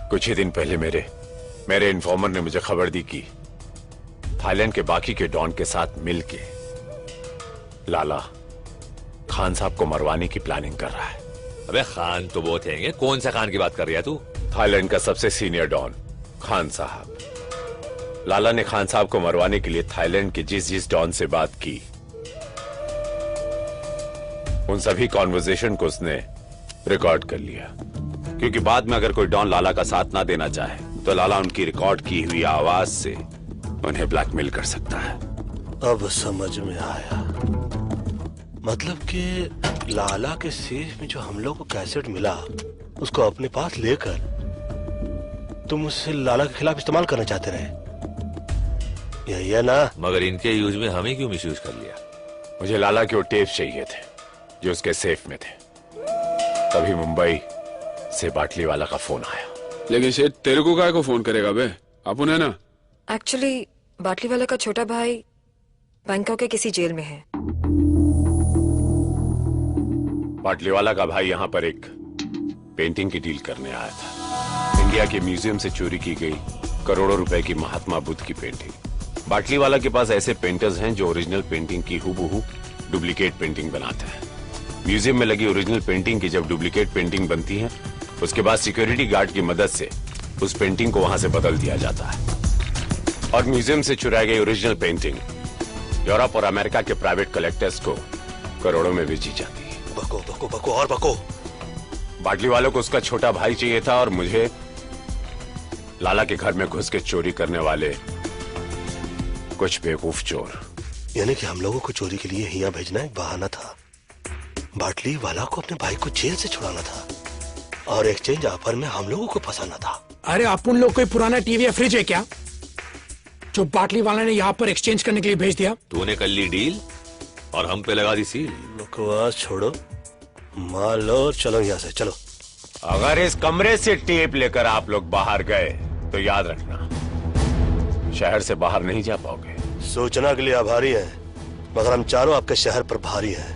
कुछ ही दिन पहले मेरे इन्फॉर्मर ने मुझे खबर दी कि थाईलैंड के बाकी के डॉन के साथ मिलके लाला खान साहब को मरवाने की प्लानिंग कर रहा है। अबे खान तो बहुत हैं, कौन सा खान की बात कर रही है तू? थाईलैंड का सबसे सीनियर डॉन खान साहब। लाला ने खान साहब को मरवाने के लिए थाईलैंड के जिस डॉन से बात की, उन सभी कॉन्वर्सेशन को उसने रिकॉर्ड कर लिया, क्योंकि बाद में अगर कोई डॉन लाला का साथ ना देना चाहे तो लाला उनकी रिकॉर्ड की हुई आवाज से उन्हें ब्लैकमेल कर सकता है। अब समझ में आया। मतलब कि लाला के सेफ में जो हम लोग को कैसेट मिला उसको अपने पास लेकर तुम उससे लाला के खिलाफ इस्तेमाल करना चाहते रहे, यही है ना? मगर इनके यूज में हमें क्यों मिसयूज कर लिया? मुझे लाला के वो टेप्स चाहिए थे जो उसके सेफ में थे। तभी मुंबई से बाटली वाला का फोन आया। लेकिन शेठ तेरे को काय को फोन करेगा बे? अपन है ना। एक्चुअली बाटली वाला का छोटा भाई बैंकॉक के किसी जेल में है। बाटली वाला का भाई यहाँ पर एक पेंटिंग की डील करने आया था। इंडिया के म्यूजियम से चोरी की गई करोड़ों रुपए की महात्मा बुद्ध की पेंटिंग। बाटली वाला के पास ऐसे पेंटर्स हैं जो ओरिजिनल पेंटिंग की हूबहू डुप्लीकेट पेंटिंग बनाते हैं। म्यूजियम में लगी ओरिजिनल पेंटिंग की जब डुप्लीकेट पेंटिंग बनती है, उसके बाद सिक्योरिटी गार्ड की मदद से उस पेंटिंग को वहां से बदल दिया जाता है और म्यूजियम से चुराई गई ओरिजिनल पेंटिंग यूरोप और अमेरिका के प्राइवेट कलेक्टर्स को करोड़ों में बेची जाती है। बको बको बको और बको। बाटली वालों को उसका छोटा भाई चाहिए था और मुझे लाला के घर में घुस के चोरी करने वाले कुछ बेवकूफ चोर। यानी कि हम लोगों को चोरी के लिए यहाँ भेजना एक बहाना था। बाटली वाला को अपने भाई को जेल से छुड़ाना था और एक्सचेंज ऑफर में हम लोगों को फंसाना था। अरे अपन लोग कोई पुराना टीवी या फ्रिज है क्या जो बाटली वाला ने यहाँ पर एक्सचेंज करने के लिए भेज दिया? तूने कर ली डील और हम पे लगा दी सील। बकवास छोड़ो, मार लो और चलो यहाँ से, चलो। अगर इस कमरे से टेप लेकर आप लोग बाहर गए तो याद रखना शहर से बाहर नहीं जा पाओगे। सूचना के लिए आभारी हैं, मगर हम चारों आपके शहर पर भारी हैं।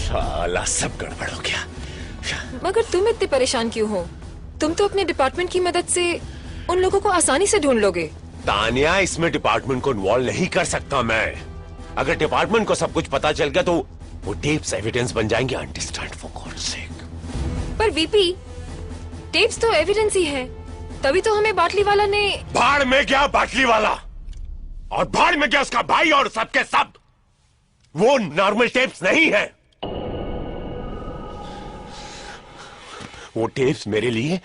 साला सब गड़बड़ हो गया। मगर तुम इतने परेशान क्यों हो? तुम तो अपने डिपार्टमेंट की मदद से उन लोगों को आसानी से ढूंढ लोगे। तानिया, इसमें डिपार्टमेंट को इन्वॉल्व नहीं कर सकता मैं। अगर डिपार्टमेंट को सब कुछ पता चल गया तो वो टेप्स एविडेंस बन जाएंगे। अंडरस्टैंड फॉर गॉड्स सेक। पर वीपी, टेप्स तो एविडेंस ही है, तभी तो हमें बाटली वाला ने। भाड़ में गया बाटली वाला और भाड़ में गया उसका भाई और सबके सब। वो नॉर्मल टेप्स नहीं है। वो टेप्स मेरे लिए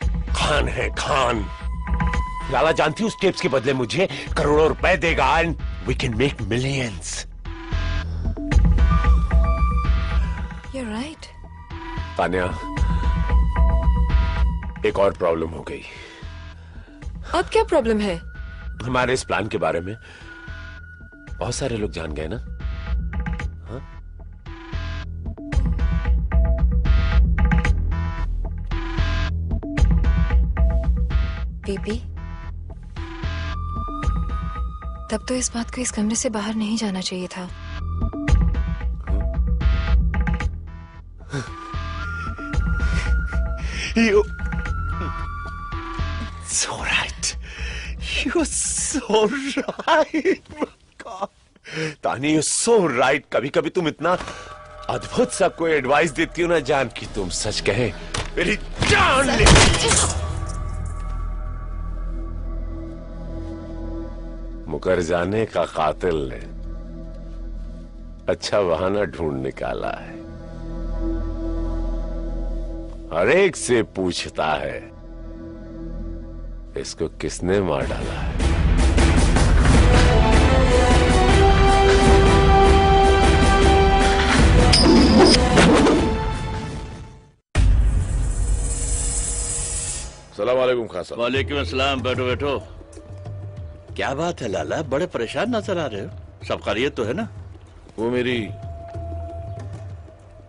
खान है, खान। लाला जानती उस टेप्स के बदले मुझे करोड़ों रुपए देगा and we can make millions. You're right. Tania, एक और प्रॉब्लम हो गई। अब क्या प्रॉब्लम है? हमारे इस प्लान के बारे में बहुत सारे लोग जान गए ना। हाँ? बीबी, तब तो इस बात को इस कमरे से बाहर नहीं जाना चाहिए था। You so right. You're so right. God. तानी, you're so right. कभी कभी तुम इतना अद्भुत सा कोई एडवाइस देती हो ना जान की तुम सच कहे मेरी जान ले। मुकर जाने का कातिल ने अच्छा बहाना ढूंढ निकाला है। हर एक से पूछता है इसको किसने मार डाला है। सलाम वालेकुम खान साहब। वालेकुम अस्सलाम। बैठो बैठो। क्या बात है लाला, बड़े परेशान नजर आ रहे हो। सब खैरियत तो है ना? वो मेरी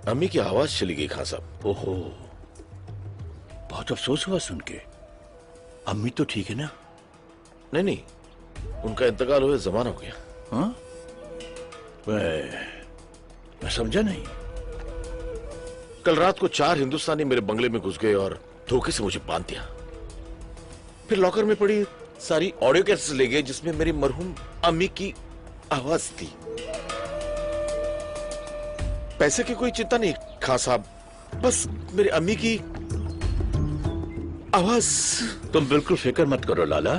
अम्मी की आवाज चली गई खान साहब। ओहो, बहुत अफसोस हुआ सुन के। अम्मी तो ठीक है ना? नहीं नहीं, उनका इंतकाल हुए जमाना हो गया। हाँ? मैं समझा नहीं। कल रात को 4 हिंदुस्तानी मेरे बंगले में घुस गए और धोखे से मुझे बांध दिया। फिर लॉकर में पड़ी सारी ऑडियो कैसेट्स ले गए जिसमें मेरी मरहूम अम्मी की आवाज थी। पैसे की कोई चिंता नहीं खान साहब, बस मेरी अम्मी की आवाज। तुम बिल्कुल फिक्र मत करो लाला।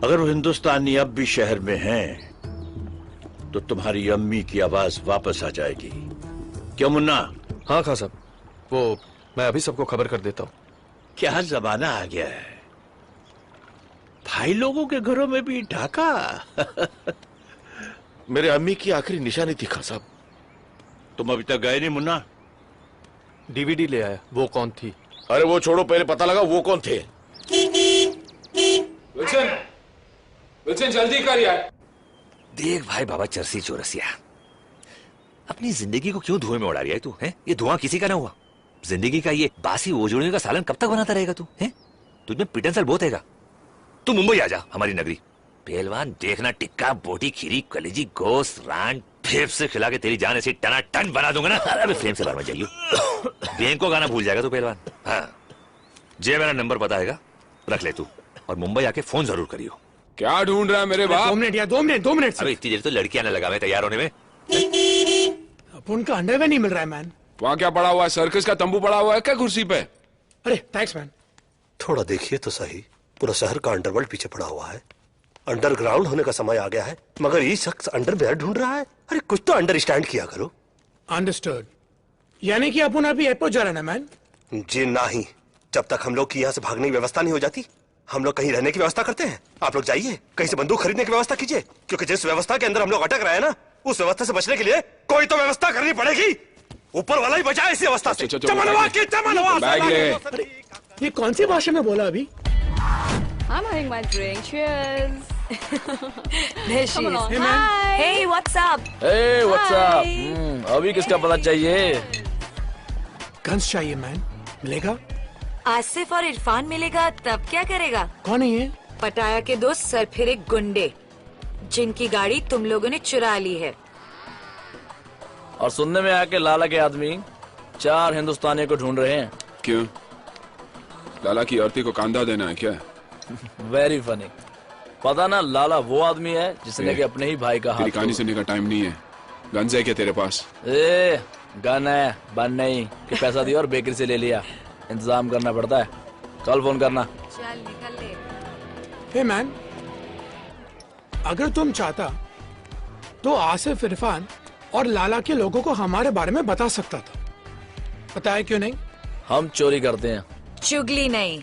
अगर वो हिंदुस्तानी अब भी शहर में हैं, तो तुम्हारी अम्मी की आवाज वापस आ जाएगी। क्यों मुन्ना? हाँ खान साहब, वो मैं अभी सबको खबर कर देता हूँ। क्या जमाना आ गया है, भाई लोगों के घरों में भी ढाका। मेरे अम्मी की आखिरी निशानी थी खान साहब। तुम अभी तक गए नहीं मुन्ना? डीवीडी ले आया। वो कौन थी? अरे वो छोड़ो, पहले पता लगा वो कौन थे। विल्सन जल्दी कर यार। देख भाई बाबा चरसी चौरसिया, अपनी जिंदगी को क्यों धुएं में उड़ा रही है तू? है ये धुआं किसी का ना हुआ। जिंदगी का ये बासी ओजोड़ियों का सालन कब तक बनाता रहेगा तू? है तुझमें पिटनसल बहुत हैगा। तू मुंबई आ जा, हमारी नगरी। पहलवान देखना, टिक्का बोटी खीरी कलेजी गोश्त रान फेफ से खिला के तेरी जान ऐसी टना टन बना दूंगा ना। अरे फ्लेम से बाहर मत जाइयो, बैंक को गाना भूल जाएगा तू पहलवान। हाँ जे मेरा नंबर पता हैगा, रख ले तू, और मुंबई आके फोन जरूर करियो। क्या ढूंढ रहा है मेरे बाप? 2 मिनट। अबे इतनी देर तो लड़कियां ना लगा मैं तैयार होने में। अब उनका अंडरवेयर नहीं मिल रहा है मैन। वहाँ क्या पड़ा हुआ है? सर्कस का तंबू पड़ा हुआ है क्या कुर्सी पे? अरे थैंक्स मैन। थोड़ा देखिए तो सही, पूरा शहर का अंडरवर्ल्ड पीछे पड़ा हुआ है। अंडरग्राउंड होने का समय आ गया है, मगर ये शख्स अंडरवेयर ढूंढ रहा है। अरे कुछ तो अंडरस्टैंड किया करो। अंडरस्टूड। यानी कि अपन अभी एयरपोर्ट जा रहे हैं मैन? जी नहीं, जब तक हम लोग की यहाँ से भागने की व्यवस्था नहीं हो जाती, हम लोग कहीं रहने की व्यवस्था करते हैं। आप लोग जाइए, कहीं से बंदूक खरीदने की व्यवस्था कीजिए, क्योंकि जिस व्यवस्था के अंदर हम लोग अटक रहे हैं ना, उस व्यवस्था से बचने के लिए कोई तो व्यवस्था करनी पड़ेगी। ऊपर वाला ही बचाए इसी अवस्था से। ये कौन सी भाषा में बोला अभी? I'm having my drink. Cheers. There she Come is. along. Hey, man. Hi. Hey, what's up? Hey, what's up? Hi. अभी किसका पता चाहिए? गन्स चाहिए मैन। मिलेगा? आसिफ और इरफान मिलेगा तब क्या करेगा? कौन है ये? पटाया के दोस्त सरफिरे गुंडे, जिनकी गाड़ी तुम लोगों ने चुरा ली है। और सुनने में आया कि लाला के आदमी 4 हिंदुस्तानियों को ढूंढ रहे हैं। क्यों? लाला की औरती को कांदा देना है क्या? Very funny. पता ना लाला वो आदमी है जिसने कि अपने ही भाई का हाथ। तेरी कहानी सुनने का टाइम नहीं है। गन्स है क्या तेरे पास? ए, गन है, बन नहीं कि पैसा दिया और बेकरी से ले लिया। इंतजाम करना पड़ता है। कल फोन करना। चल निकल ले। हे मैन, अगर तुम चाहता तो आसिफ, इरफान और लाला के लोगों को हमारे बारे में बता सकता था। पता है क्यों नहीं? हम चोरी करते हैं, चुगली नहीं।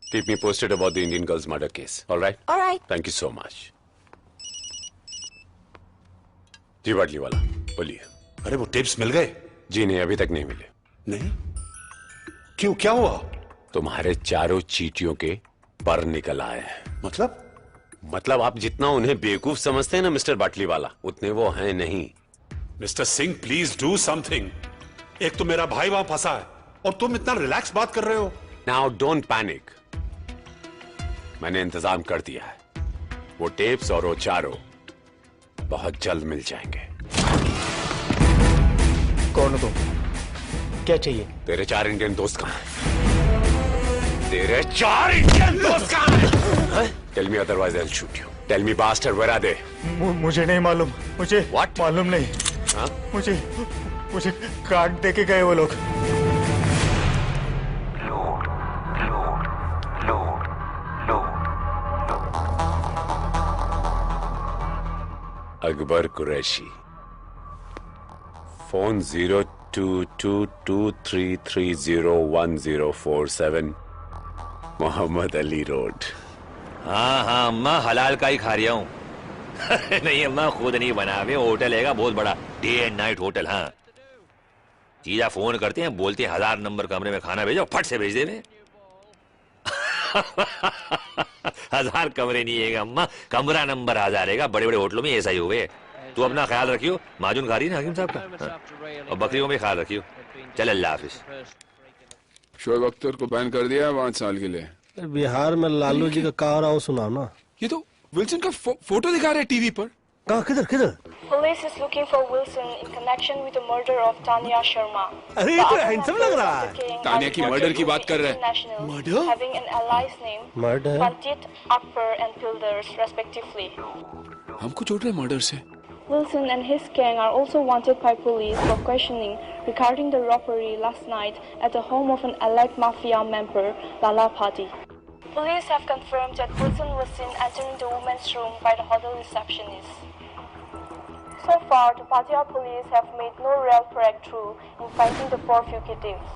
Keep me posted about the Indian girl's murder case. All right? All right. Thank you so much. जी बाटली वाला बोलिए। अरे वो टिप्स मिल गए? जी नहीं, अभी तक नहीं मिले। नहीं? क्यों, क्या हुआ? तुम्हारे चारों चीटियों के पर निकल आए हैं। मतलब आप जितना उन्हें बेवकूफ समझते हैं ना मिस्टर बाटली वाला, उतने वो हैं नहीं। Mister Singh please do something. एक तो मेरा भाई वहां फंसा है और तुम इतना रिलैक्स बात कर रहे हो। नाउ डोंट पैनिक, मैंने इंतजाम कर दिया है। वो टेप्स और वो चारों बहुत जल्द मिल जाएंगे। कौन हो तुम? क्या चाहिए? तेरे 4 इंडियन दोस्त कहां हैं? तेरे 4 इंडियन दोस्त कहां हैं? Tell me otherwise I will shoot you. Tell me bastard, where are they? मुझे नहीं मालूम। मुझे What? मालूम नहीं। हाँ? मुझे कार्ड दे के गए वो लोग। Akbar Qureshi, phone 022233301047, Mohammad Ali road. हाँ अम्मा हलाल का ही खा रहा हूँ। नहीं अम्मा खुद नहीं बना हुए, होटल है बहुत बड़ा, डे एंड नाइट होटल। हाँ सीधा फोन करते हैं, बोलते हैं 1000 नंबर कमरे में खाना भेजो, फट से भेज दे। 1000 कमरे नहीं है अम्मा, कमरा नंबर 1000 है। बड़े बड़े होटलों में ऐसा ही हुए। तू अपना ख्याल रखियो, माजून खा रही है ना हकीम साहब का, और बकरियों में ख्याल रखियो। चल अल्लाह हाफिज। शोएब अख्तर को बैन कर दिया है 5 साल के लिए। बिहार में लालू जी का कहा रहा हूँ, सुनाओ ना। ये तो विल्सन का फोटो दिखा रहे टीवी पर। कहाँ, किधर किधर? Police is looking for Wilson in connection with the murder of Tanya Sharma. अरे ये तो हैंडसम लग रहा है। तानिया की मर्डर की बात कर रहे हैं। Murder? Having an allies name Murder? Pantit, Akbar and Pilders respectively. हमको जोड़ रहे मर्डर से। Wilson and his gang are also wanted by police for questioning regarding the robbery last night at the home of an allied mafia member, Lala Pati. Police have confirmed that Wilson was seen entering the women's room by the hotel receptionist. So far, the Pattaya police have made no real breakthrough in finding the 4 fugitives.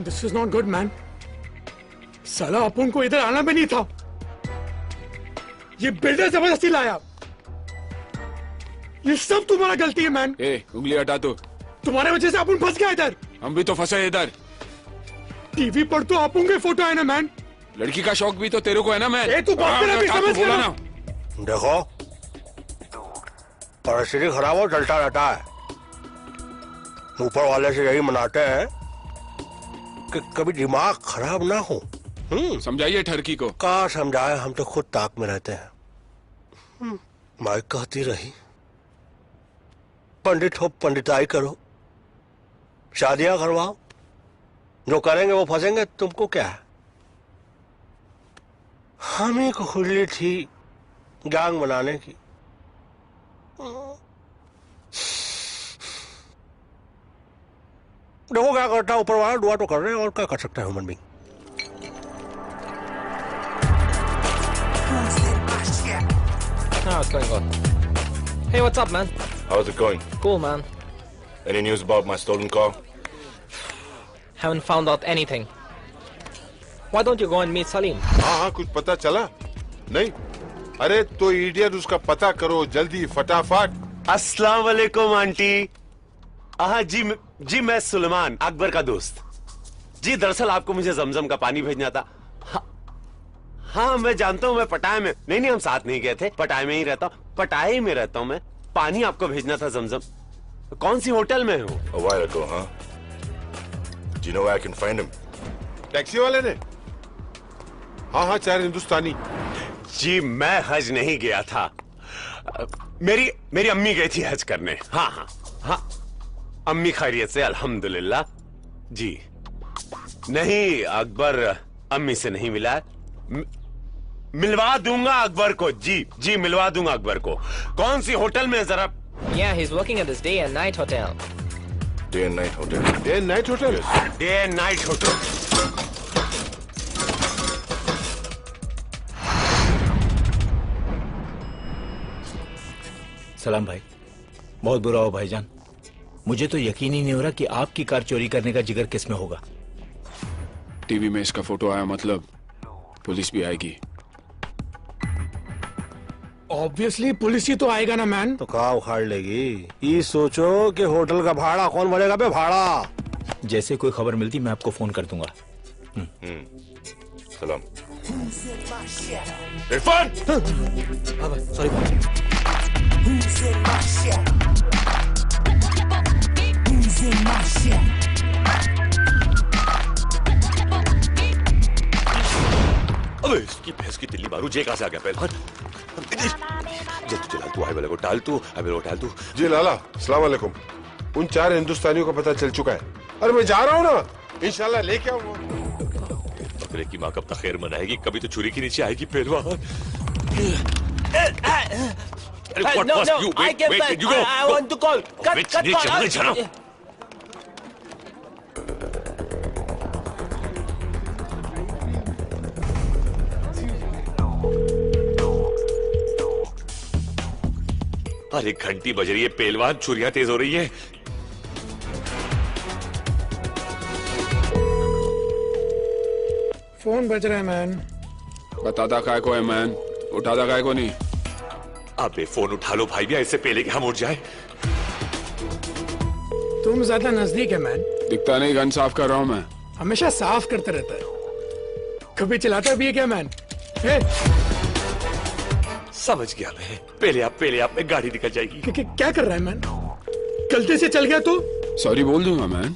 This is not good, man. साला अपन को इधर आना भी नहीं था। ये builder जबरदस्ती लाया। ये सब तुम्हारा गलती है मैन। ए, उंगली हटा तू। तुम्हारे वजह से अपन फंस गए इधर। हम भी तो फंसे इधर। टीवी पर तो आप के फोटो है ना मैन। लड़की का शौक भी तो तेरे को है ना मैन। तू बात कर अभी समझ बोला ना। देखो परिस्थिति खराब हो चलता रहता है। ऊपर वाले से यही मनाते हैं कि कभी दिमाग खराब ना हो। समझाइए ठरकी को। कहाँ समझाए, हम तो खुद ताक में रहते हैं। माइक कहती रही पंडित हो पंडिताई करो, शादियां करवाओ, जो करेंगे वो फंसेंगे, तुमको क्या है। हमें को खुली थी गैंग बनाने की। देखो क्या करता है ऊपर वाला, दुआ तो कर रहे हैं और क्या कर सकता है human being. What's going on? Hey, what's up, man? How's it going? Cool, man. Any news about my stolen car? Haven't found out anything. Why don't you go and meet Salim? हाँ, कुछ पता चला? नहीं? अरे तो idiot, उसका पता करो जल्दी फटाफट। अस्सलाम वालेकुम आंटी। हाँ जी मैं सुलेमान अकबर का दोस्त जी। दरअसल आपको मुझे जमजम का पानी भेजना था। हाँ मैं जानता हूँ, मैं पटाया में नहीं हम साथ नहीं गए थे, पटाया में ही रहता हूँ, पटाया में रहता हूँ मैं। पानी आपको भेजना था जमजम। कौन सी होटल में हो? A while ago, huh? Do you know where I can find him? Taxi वाले ने? हाँ 4 हिंदुस्तानी। जी मैं हज नहीं गया था, मेरी अम्मी गई थी हज करने। हाँ अम्मी खैरियत से अल्हम्दुलिल्लाह जी। नहीं अकबर अम्मी से नहीं मिला। मिलवा दूंगा अकबर को जी मिलवा दूंगा अकबर को। कौन सी होटल में जरा? Yeah, he's working at this day and night hotel. Day and night hotel. Day and night hotel. Day and night hotel. सलाम भाई। बहुत बुरा हो भाईजान। मुझे तो यकीन ही नहीं हो रहा कि आपकी कार चोरी करने का जिगर किस में होगा। टीवी में इसका फोटो आया, मतलब पुलिस भी आएगी। ऑब्वियसली पुलिस ही तो आएगा ना मैन। तो कहाँ उखाड़ लेगी। ये सोचो कि होटल का भाड़ा कौन भरेगा बे भाड़ा। जैसे कोई खबर मिलती मैं आपको फोन कर दूंगा। सलाम। इरफान। सॉरी अबे इसकी भैंस की तिल्ली मारू। जे कहां से आ गया पहलवान? जल्दी तू वाले को टाल तू, टाल तू। जी लाला अस्सलाम वालेकुम। उन 4 हिंदुस्तानियों का पता चल चुका है। अरे मैं जा रहा हूँ ना, इंशाल्लाह लेके आऊंगा। बकरे की माँ कब तक खैर मनाएगी, कभी तो छुरी के नीचे आएगी पहलवान। No, I get back. I want to call. Cut. अरे घंटी बज रही है पहलवान, छुरियां तेज हो रही है। फोन बज रहा है मैन। बताता काय को है मैन, उठाता काय को नहीं। अबे फोन उठा लो भाई, भी इससे पहले कि हम उठ जाए। तुम ज्यादा नजदीक है मैन। दिखता नहीं, गन साफ कर रहा हूँ मैं। हमेशा साफ करता रहता है, कभी चलाता भी है क्या मैन? समझ गया मैं। पहले आप में गाड़ी निकल जाएगी। क्या कर रहा है मैन? गलती से चल गया तो सॉरी बोल दूंगा मैन।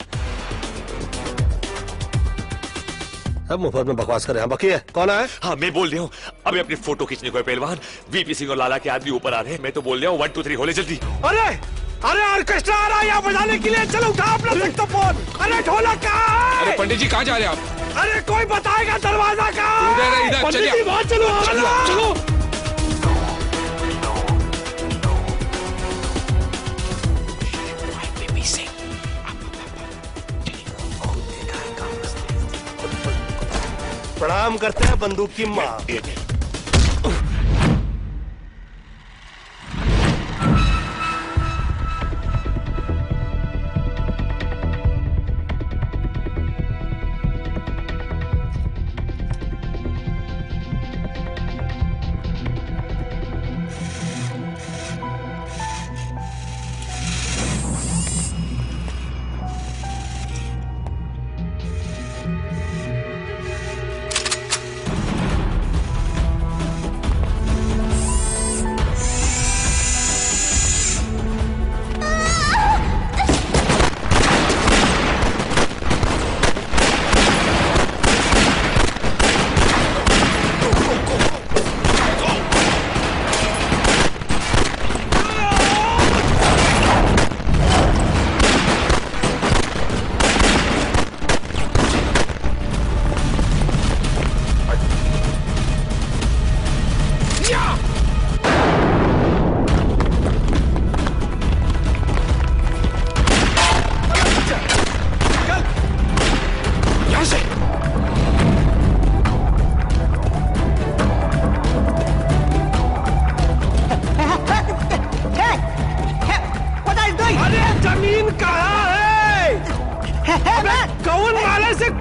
सब मुफ्त में बकवास कर रहे हैं। बाकी है कौन है? हाँ मैं बोल रहा हूँ, अभी अपनी फोटो खींचने को है पहलवान। वीपी सिंह और लाला के आदमी ऊपर आ रहे हैं। मैं तो बोल रहा हूँ 1 2 3 होले जल्दी। अरे ऑर्केस्ट्रा आ रहा है यहाँ बजाने के लिए। चलो उठा अपना सेक्सोफोन। अरे ढोलक कहाँ है? अरे पंडित जी कहाँ जा रहे हैं आप? अरे कोई बताएगा दरवाजा कहाँ है? पंडित जी बाहर चलो। प्रणाम करते हैं बंदूक की माँ।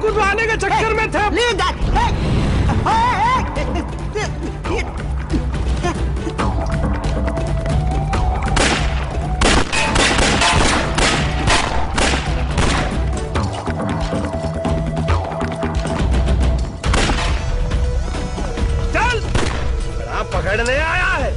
कुदवाने के चक्कर में थे। चल, पकड़ने आया है।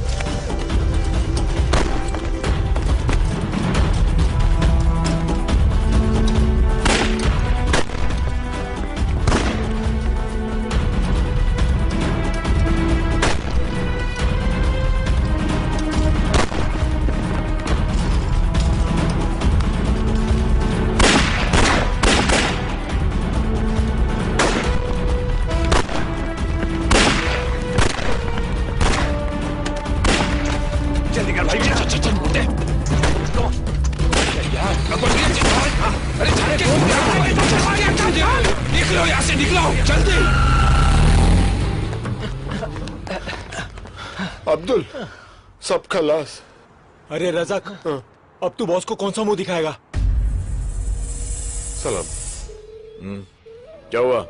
निकलो यहाँ से, निकलो जल्दी। अब्दुल, सब खलास। अरे रज़ाक, अब तू बॉस को कौन सा मुंह दिखाएगा? सलाम। क्या हुआ?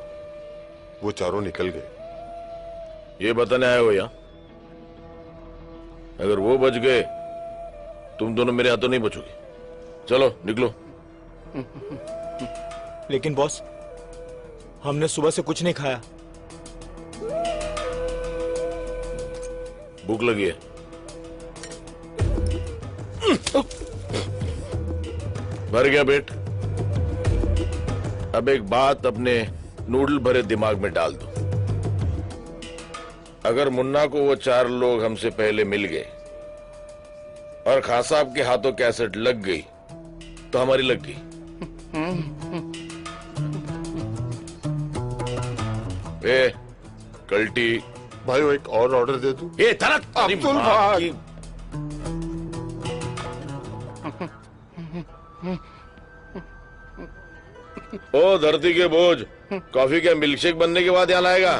वो चारों निकल गए। ये बताने आए हो यहाँ? अगर वो बच गए, तुम दोनों मेरे हाथों नहीं बचोगे। चलो निकलो। लेकिन बॉस, हमने सुबह से कुछ नहीं खाया। भूख लगी है। भर गया पेट। अब एक बात अपने नूडल भरे दिमाग में डाल दो। अगर मुन्ना को वो 4 लोग हमसे पहले मिल गए और खान साहब के हाथों कैसेट लग गई तो हमारी लग गई। ए कल्टी भाई, वो एक और ऑर्डर दे दूं? ए तरक अब्दुल भाई। ओ धरती के बोझ, कॉफी के मिल्कशेक बनने के बाद यहाँ लाएगा?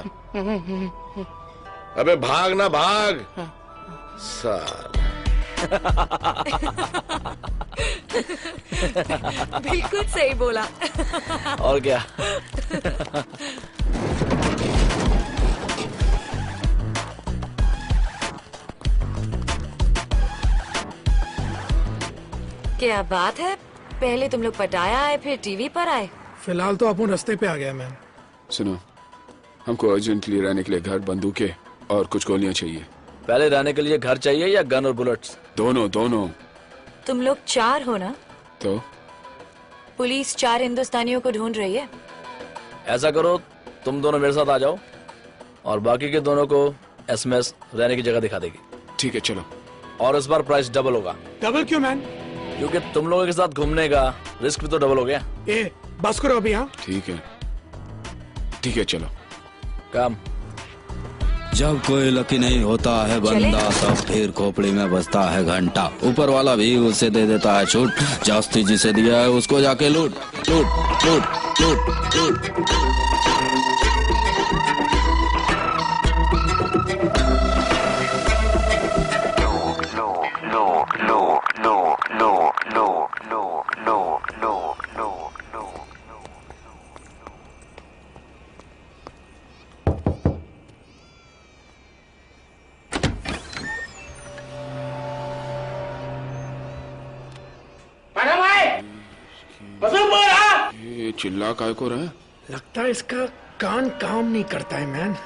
अबे भाग ना भाग साल। बिल्कुल सही बोला। और क्या? क्या बात है, पहले तुम लोग पटाया आए फिर टीवी पर आए। फिलहाल तो अपन रास्ते पे आ गया मैम। सुनो, हमको अर्जेंटली रहने के लिए घर, बंदूकें और कुछ गोलियां चाहिए। पहले रहने के लिए घर चाहिए या गन और बुलेट्स? दोनों दोनों। तुम लोग 4 हो ना? तो पुलिस 4 हिंदुस्तानियों को ढूंढ रही है। ऐसा करो, तुम दोनों मेरे साथ आ जाओ और बाकी के दोनों को एसएमएस रहने की जगह दिखा देगी। ठीक है, चलो। और इस बार प्राइस डबल होगा। डबल क्यों मैन? क्योंकि तुम लोगों के साथ घूमने का रिस्क भी तो डबल हो गया। ए, बस करो अभी। हाँ ठीक है, ठीक है, चलो। काम। जब कोई लकी नहीं होता है बंदा, तब फिर खोपड़ी में बजता है घंटा। ऊपर वाला भी उसे दे देता है छूट, जास्ती जिसे दिया है उसको जाके लूट लूट लूट लूट लूट। ये चिल्ला काय को रहा है? लगता है इसका कान काम नहीं करता है मैन।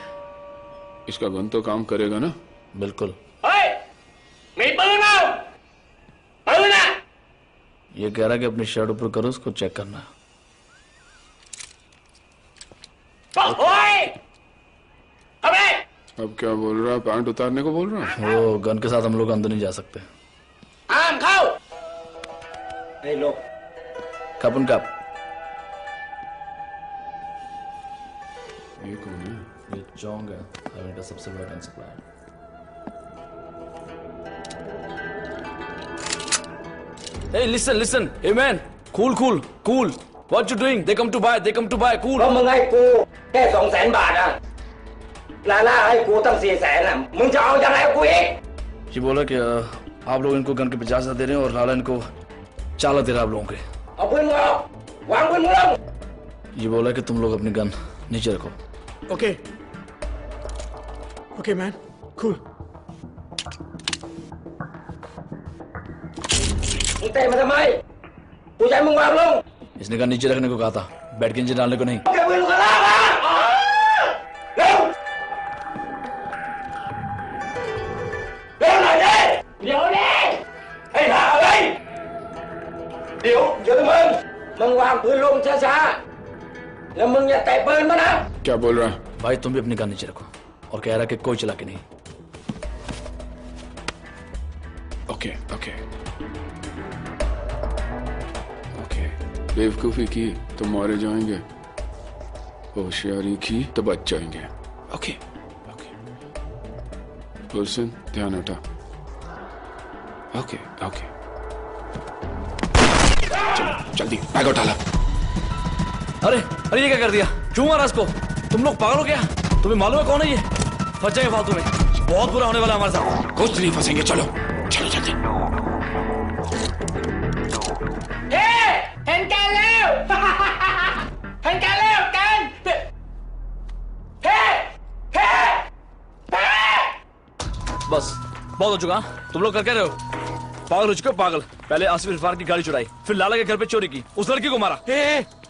इसका गन तो काम करेगा ना? बिल्कुल। ये कह रहा है कि अपनी शर्ट ऊपर करो, उसको चेक करना। अब क्या बोल रहा है? पैंट उतारने को बोल रहा है? वो गन के साथ हम लोग अंदर नहीं जा सकते। आम खाओ। लो। कप उन कप। ये कौन है? ये चोंग है, हमें का सबसे बड़ा gun supplier. Hey, listen, hey man, cool. What you doing? They come to buy, cool. มึงให้กูแค่200,000 บาทอ่ะลาล่าให้กูตั้ง400,000อ่ะมึงจะเอายังไงกูอีก ये बोला कि आप लोग इनको गन के 50,000 दे रहे हैं और लाला इनको 4 लाख दे रहा है आप लोगों के। เอาปืนมึงออกวางปืนมึงลง ये बोला कि तुम लोग अपनी गन नीचे रखो। Okay okay man, cool. इसने गन नीचे रखने को कहा था, बैठ के नीचे डालने को नहीं। क्या बोल रहा? भाई तुम भी अपनी गन नीचे रखो, और कह रहा कि कोई चला के नहीं। Okay okay okay. बेवकूफी की तो मारे जाएंगे, होशियारी की तो बच जाएंगे। Okay okay. गुलशन ध्यान हटा। Okay okay. चलो जल्दी बैग उठा ला। अरे अरे ये क्या कर दिया? क्यों मारा इसको? तुम लोग पागल हो गया? तुम्हें मालूम है कौन है ये? फंस जाएंगे फालतू में, बहुत बुरा होने वाला हमारे साथ। कुछ नहीं फंसेंगे, चलो चलो जल्दी। बस बहुत हो चुका। तुम लोग कर क्या रहे हो? पागल हो चुके हो, पागल। पहले आसिफ इरफान की गाड़ी चुराई, फिर लाला के घर पे चोरी की, उस लड़की को मारा।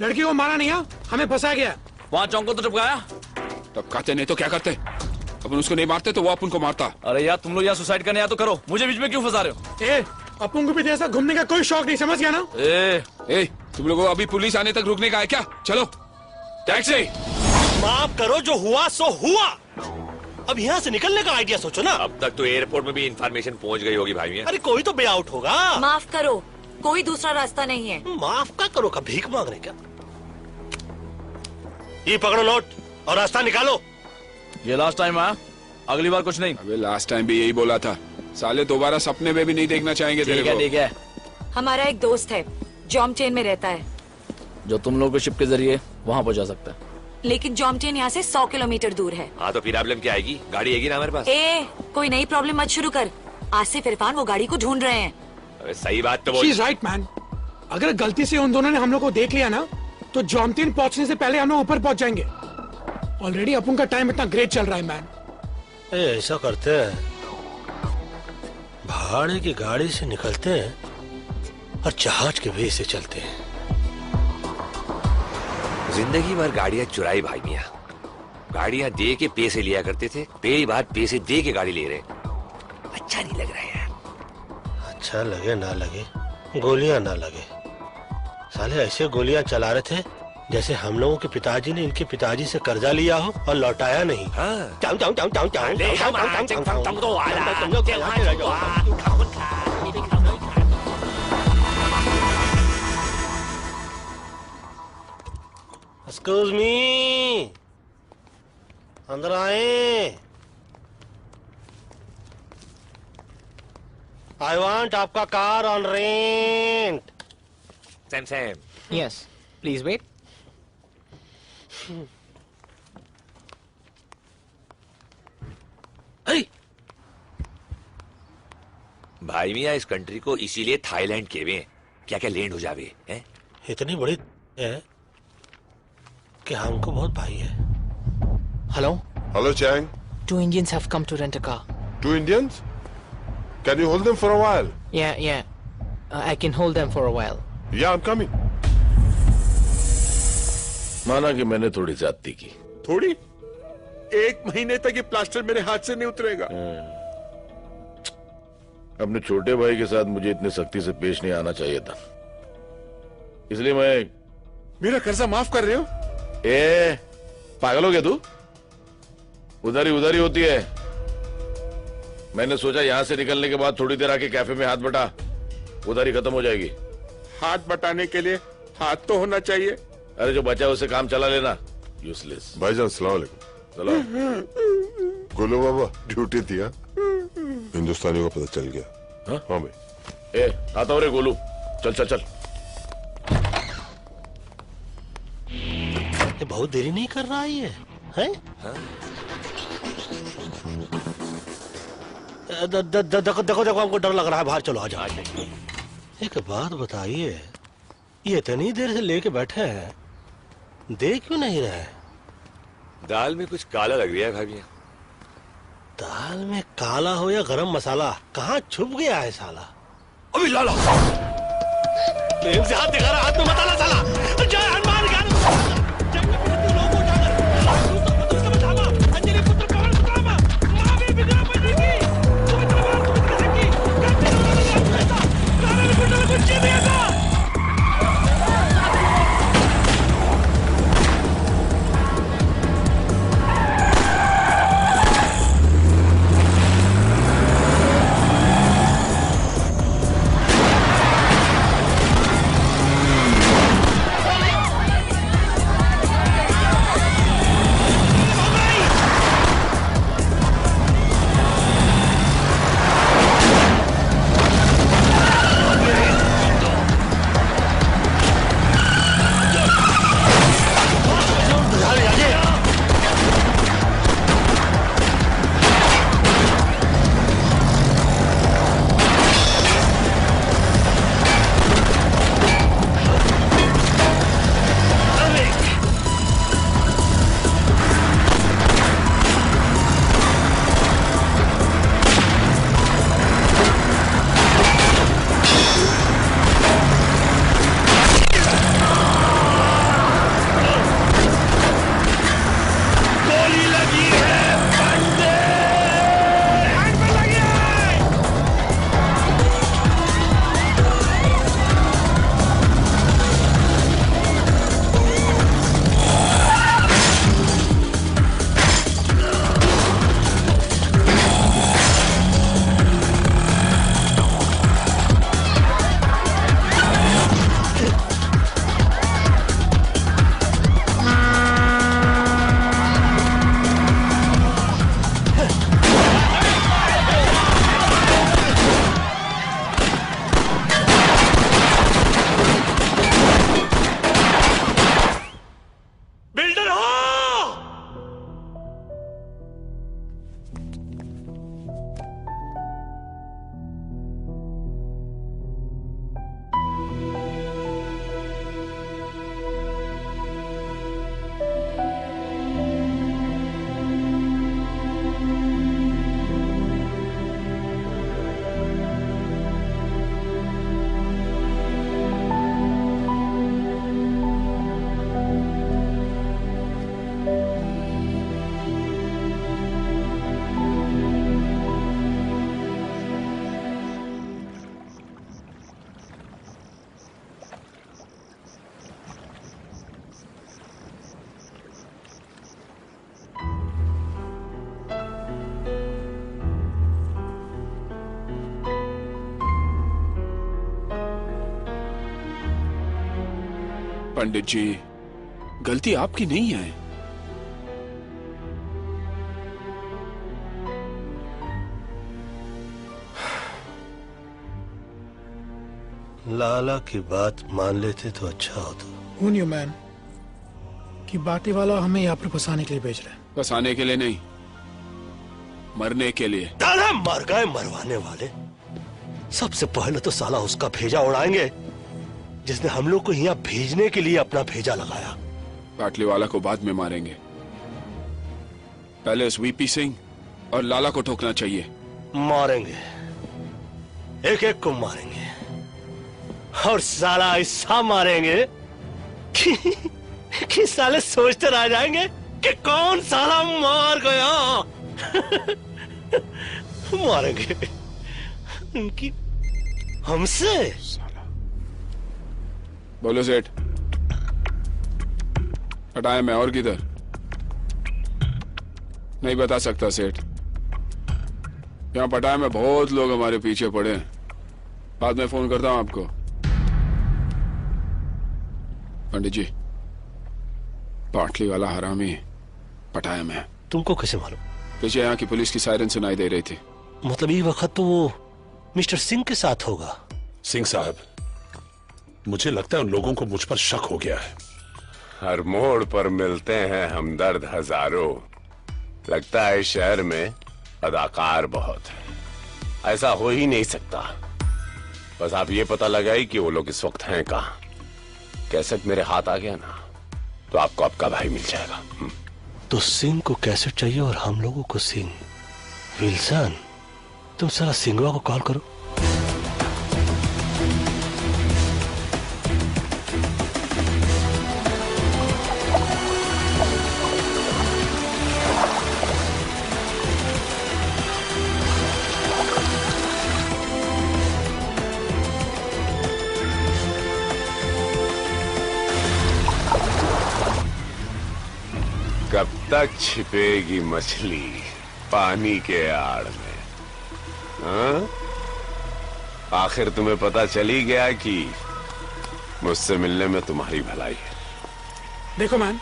लड़की को मारा नहीं है, हमें फंसा गया। वहाँ चौंक को तो टपकाया। टपकाते नहीं तो क्या करते? अपन उसको नहीं मारते तो वो अपन को मारता। अरे यार तुम लोग यहाँ सुसाइड करने आया तो करो, मुझे बीच में क्यों फंसा रहे हो? अपन को भी जैसा घूमने का कोई शौक नहीं, समझ गया ना? तुम लोगों को अभी पुलिस आने तक रुकने का है क्या? चलो टैक्सी। माफ करो, जो हुआ सो हुआ। अब यहाँ से निकलने का आइडिया सोचो ना। अब तक तो एयरपोर्ट में भी इंफॉर्मेशन पहुंच गई होगी भाई। अरे कोई तो वे आउट होगा। माफ करो, कोई दूसरा रास्ता नहीं है। माफ का करो का भीख मांग रहे क्या? ये पकड़ो नोट और रास्ता निकालो। ये लास्ट टाइम आया, अगली बार कुछ नहीं। अबे लास्ट टाइम भी यही बोला था, साले दोबारा सपने में भी नहीं देखना चाहेंगे तेरे को। ठीक है। हमारा एक दोस्त है, जॉमटेन में रहता है, जो तुम लोग को शिप के जरिए वहाँ पहुँचा सकता है। लेकिन जॉमटेन यहाँ से 100 किलोमीटर दूर है। हाँ तो फिर प्रॉब्लम क्या आएगी? गाड़ी आएगी ना हमारे पास। कोई नई प्रॉब्लम मत शुरू कर। आसिफ इरफान वो गाड़ी को ढूंढ रहे हैं। अरे सही बात तो She's right, man. अगर गलती से उन दोनों ने हम लोग को देख लिया ना, तो जॉमटेन पहुंचने से पहले हम लोग ऊपर पहुंच जाएंगे। ऑलरेडी अपन का टाइम इतना ग्रेट चल रहा है मैन। ऐसा करते हैं, भाड़े की गाड़ी से निकलते हैं और जहाज के वे से चलते हैं। जिंदगी भर गाड़ियां चुराई भाई मियां। गाड़ियां दे के पैसे लिया करते थे, पहली बार पैसे दे के गाड़ी ले रहे। अच्छा नहीं लग रहा है यार। अच्छा लगे ना लगे, गोलियां ना लगे, साले ऐसे गोलियां चला रहे थे जैसे हम लोगों के पिताजी ने इनके पिताजी से कर्जा लिया हो और लौटाया नहीं। एक्सक्यूज मी, अंदर आए। आई वांट आपका car on rent. Sam. Yes, please wait. भाई मियां इस कंट्री को इसीलिए थाईलैंड कहवे हैं। क्या क्या लैंड हो जावे हैं? इतनी बड़ी है कि हमको बहुत भाई है। Hello? Hello, Chang. 2 Indians have come to rent a car. 2 Indians? Can you hold them for a while? Yeah. I can hold them for a while. Yeah, I'm coming. माना कि मैंने थोड़ी ज्यादती की। थोड़ी? 1 महीने तक ये प्लास्टर मेरे हाथ से नहीं उतरेगा। अपने छोटे भाई के साथ मुझे इतनी सख्ती से पेश नहीं आना चाहिए था, इसलिए मैं। मेरा कर्जा माफ कर रहे हो? पागल हो गया तू? उधारी होती है। मैंने सोचा यहां से निकलने के बाद थोड़ी देर आके कैफे में हाथ बटा, उधारी खत्म हो जाएगी। हाथ बटाने के लिए हाथ तो होना चाहिए। अरे जो बचा उसे काम चला लेना, यूजलेस। भाईजान सलाम अलैकुम। सलाम। गोलू बाबा ड्यूटी थी। हिंदुस्तानियों को पता चल गया। हाँ भाई। आता हो रे गोलू, चल। ये बहुत देरी नहीं कर रहा है ये, हैं? देखो हमको डर लग रहा है। बाहर चलो, आ जाओ। एक बात बताइए, ये इतनी देर से लेके बैठे हैं, दे क्यों नहीं रहे? दाल में कुछ काला लग रहा है भाभी। दाल में काला हो या गरम मसाला, कहाँ छुप गया है साला? अभी लाला प्रेम से हाथ दिखा रहा, हाथ में मसाला साला। जय हनुमान ज्ञान पंडित जी, गलती आपकी नहीं है। लाला की बात मान लेते तो अच्छा होता। Who knew, man, कि बाटी वाला हमें यहाँ पर फंसाने के लिए भेज रहे हैं? फंसाने के लिए नहीं, मरने के लिए। दादा मर गए मरवाने वाले। सबसे पहले तो साला उसका भेजा उड़ाएंगे जिसने हम लोग को यहाँ भेजने के लिए अपना भेजा लगाया। बाटली वाला को बाद में मारेंगे, पहले उस वीपी सिंह और लाला को ठोकना चाहिए। मारेंगे, एक एक को मारेंगे और साला ऐसा मारेंगे कि साले सोचते रह जाएंगे कि कौन साला मार गया। मारेंगे उनकी हमसे। बोलो सेठ, हटाए मैं और किधर? नहीं बता सकता सेठ, यहाँ पटाया में बहुत लोग हमारे पीछे पड़े हैं। बाद में फोन करता हूं आपको। पंडित जी, बाटली वाला हरामी पटाया में। तुमको कैसे मालूम? पीछे यहाँ की पुलिस की सायरन सुनाई दे रही थी। मतलब ये वक्त तो वो मिस्टर सिंह के साथ होगा। सिंह साहब, मुझे लगता है उन लोगों को मुझ पर शक हो गया है। हर मोड़ पर मिलते हैं हमदर्द हजारों। लगता है इस शहर में अदाकार बहुत है। ऐसा हो ही नहीं सकता। बस आप ये पता लगाई कि वो लोग इस वक्त हैं कहां। कैसेट मेरे हाथ आ गया ना, तो आपको आपका भाई मिल जाएगा। तो सिंह को कैसेट चाहिए और हम लोगों को सिंह। विल्सन, तुम सारा सिंगवा को कॉल करो। कब तक छिपेगी मछली पानी के आड़ में? हाँ? आखिर तुम्हें पता चली गया कि मुझसे मिलने में तुम्हारी भलाई है। देखो मैन,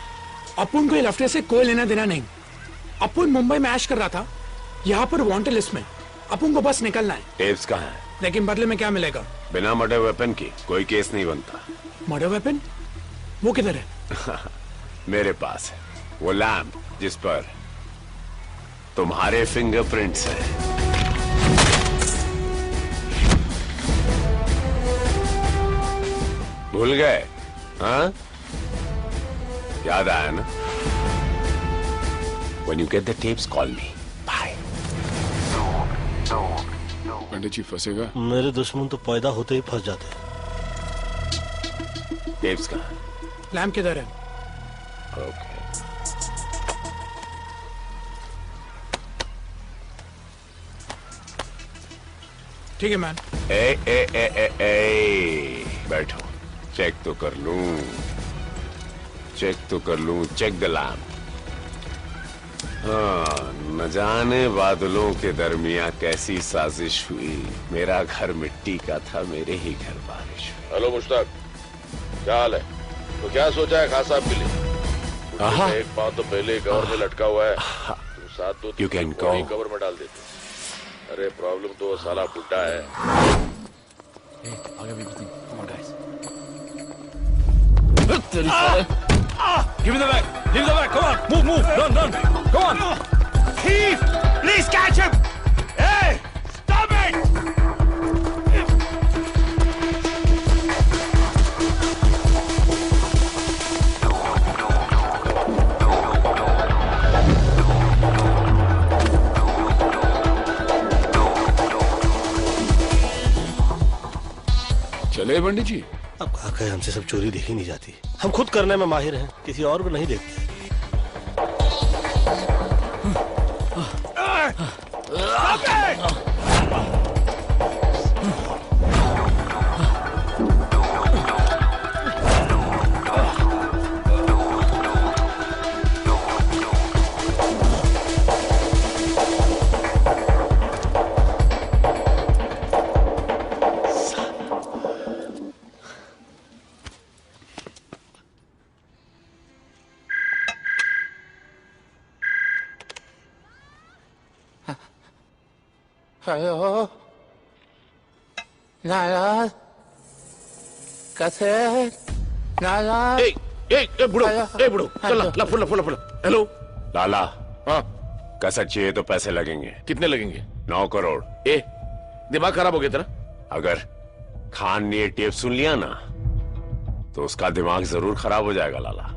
अपुन को ये लफड़े से कोई लेना देना नहीं। अपुन मुंबई में ऐश कर रहा था, यहाँ पर वांटेड लिस्ट में। अपुन को बस निकलना है। टेप्स कहाँ है? लेकिन बदले में क्या मिलेगा? बिना मर्डर वेपन की कोई केस नहीं बनता। Murder weapon? वो किधर है? मेरे पास है वो लैम्प जिस पर तुम्हारे फिंगरप्रिंट्स हैं। भूल गए? हाँ, याद आया ना? When you get the tapes, call me. Bye. पंडित जी फंसेगा? मेरे दुश्मन तो पैदा होते ही फंस जाते हैं। टेप्स कहाँ? लैम्प किधर है? ओके। ठीक है मैन। बैठो, चेक तो कर लूं, चेक द लैम्प। हाँ, न जाने बादलों के दरमियां कैसी साजिश हुई। मेरा घर मिट्टी का था, मेरे ही घर बारिश हुई। हेलो मुश्ताक, क्या हाल है? तो क्या सोचा है खास साहब के लिए? एक पाँव तो पहले कवर में लटका हुआ है, तुम साथ दो कवर में डाल देते। अरे प्रॉब्लम तो साला बुड्ढा है। Give me the bag! Give me the bag! Come on! Move! Run! Come on! Thief! Please catch him! Hey! Stop it! चले पंडित जी। अब कहा कहे हमसे सब चोरी देखी नहीं जाती। हम खुद करने में माहिर हैं, किसी और को नहीं देखते। हेलो नाराज कैसे नाराज बुढ़ो चल लफो हेलो लाला। हाँ, कसर चाहिए तो पैसे लगेंगे। कितने लगेंगे? 9 करोड़। दिमाग खराब हो गया तेरा? अगर खान ने ये टेप सुन लिया ना तो उसका दिमाग जरूर खराब हो जाएगा लाला।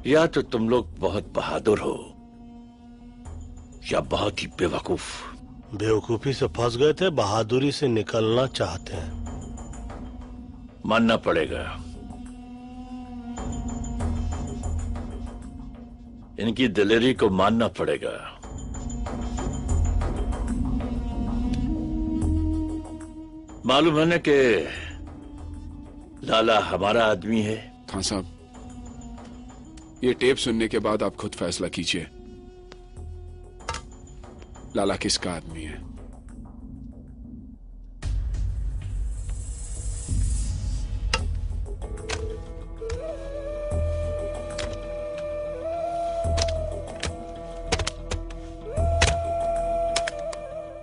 या तो तुम लोग बहुत बहादुर हो या बहुत ही बेवकूफ। बेवकूफी से फंस गए थे, बहादुरी से निकलना चाहते हैं। मानना पड़ेगा, इनकी दिलेरी को मानना पड़ेगा। मालूम है ना कि लाला हमारा आदमी है। खान साहब, ये टेप सुनने के बाद आप खुद फैसला कीजिए, लाला किसका आदमी है।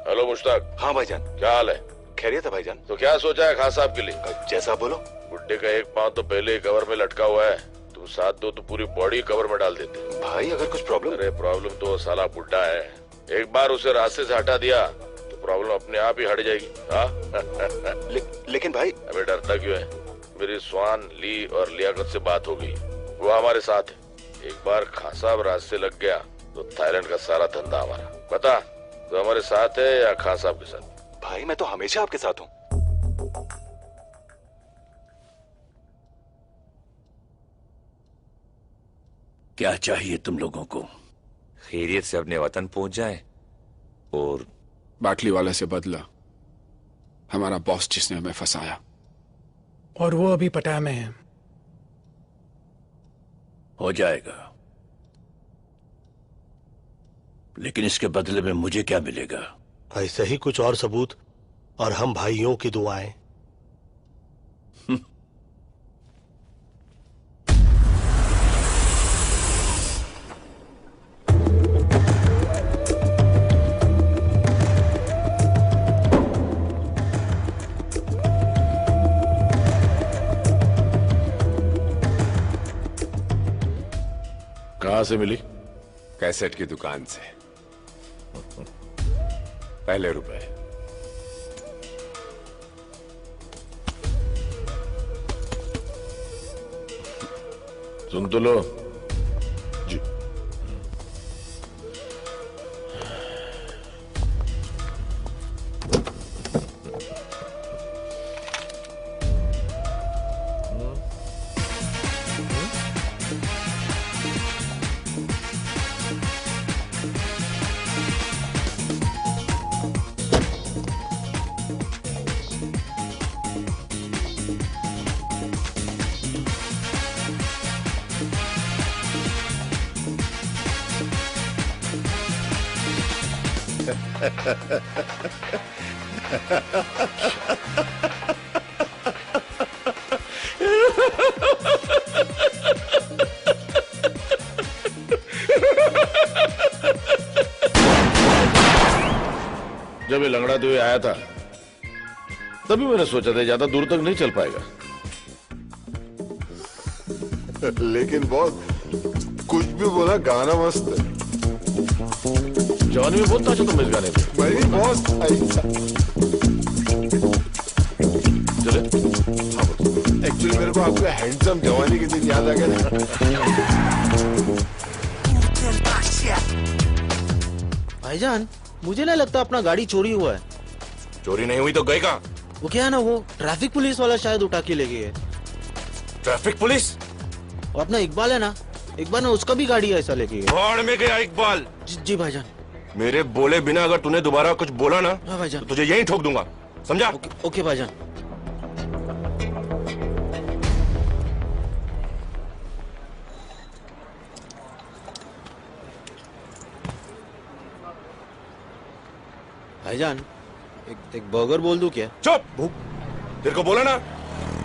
हेलो मुश्ताक। हाँ भाईजान। क्या हाल है? खैरियत है भाईजान। तो क्या सोचा है खास साहब के लिए? जैसा बोलो। बुड्ढे का एक पांव तो पहले ही कवर में लटका हुआ है, तुम साथ दो तो पूरी बॉडी कवर में डाल देते। भाई अगर कुछ प्रॉब्लम? अरे प्रॉब्लम तो साला बुड्ढा है, एक बार उसे रास्ते से हटा दिया तो प्रॉब्लम अपने आप ही हट जाएगी। लेकिन भाई। अबे डरता क्यों है? मेरी स्वान, ली और लियाकत से बात हो गई, वो हमारे साथ है। एक बार खान साहब रास्ते लग गया तो थाईलैंड का सारा धंधा हमारा। बता, तो हमारे साथ है या खान साहब के साथ? भाई मैं तो हमेशा आपके साथ हूँ। क्या चाहिए तुम लोगों को? खैरियत से अपने वतन पहुंच जाए और बाटली वाले से बदला, हमारा बॉस जिसने हमें फंसाया। और वो अभी पटाया में है। हो जाएगा, लेकिन इसके बदले में मुझे क्या मिलेगा? ऐसे ही कुछ और सबूत और हम भाइयों की दुआएं। कहां से मिली? कैसेट की दुकान से। पहले रुपए। सुन तो लो। जी। जब ये लंगड़ाते हुए आया था तभी मैंने सोचा था ज्यादा दूर तक नहीं चल पाएगा। लेकिन बॉस कुछ भी बोला, गाना मस्त है। जवानी में बहुत नाचा तुम इस गाने पे। भाई बॉस ऐसा चले। एक्चुअली मेरे को आपका हैंडसम जवानी के दिन याद आ गया था। भाईजान मुझे नहीं लगता अपना गाड़ी चोरी हुआ है। चोरी नहीं हुई तो गए कहाँ? वो क्या है ना, वो ट्रैफिक पुलिस वाला शायद उठा के ले गए है। Traffic police? और अपना इकबाल है ना, इकबाल ने उसका भी गाड़ी ऐसा लेके गया। भाड़ में गया इकबाल। जी भाईजान। मेरे बोले बिना अगर तूने दोबारा कुछ बोला ना भाईजान तो तुझे यहीं ठोक दूंगा, समझा? ओके भाईजान। भाईजान एक बर्गर बोल दूं क्या? चुप! भूख तेरे को बोला ना,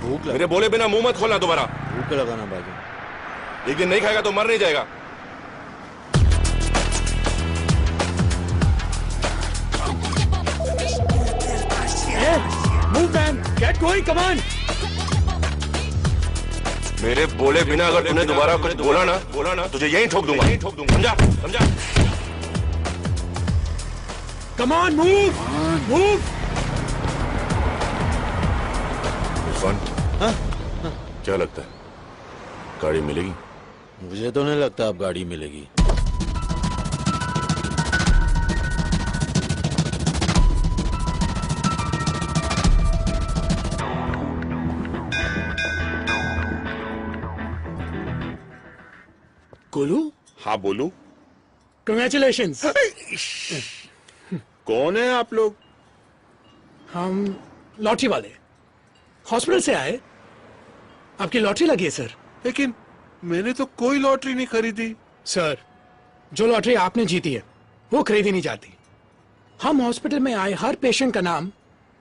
भूख मेरे बोले बिना मुंह मत खोलना दोबारा। भूख लगाना भाईजान। एक दिन नहीं खाएगा तो मर नहीं जाएगा। Move man, get going, come on. मेरे बोले बिना अगर तूने दोबारा कुछ बोला ना तुझे यहीं ठोक दूंगा, समझा? समझा? Come on, move, move. क्या लगता है गाड़ी मिलेगी? मुझे तो नहीं लगता अब गाड़ी मिलेगी। गोलू? हाँ बोलू। Congratulations. कौन है आप लोग? हम लॉटरी वाले, हॉस्पिटल से आए। आपकी लॉटरी लगी है सर। लेकिन मैंने तो कोई लॉटरी नहीं खरीदी। सर, जो लॉटरी आपने जीती है वो खरीदी नहीं जाती। हम हॉस्पिटल में आए हर पेशेंट का नाम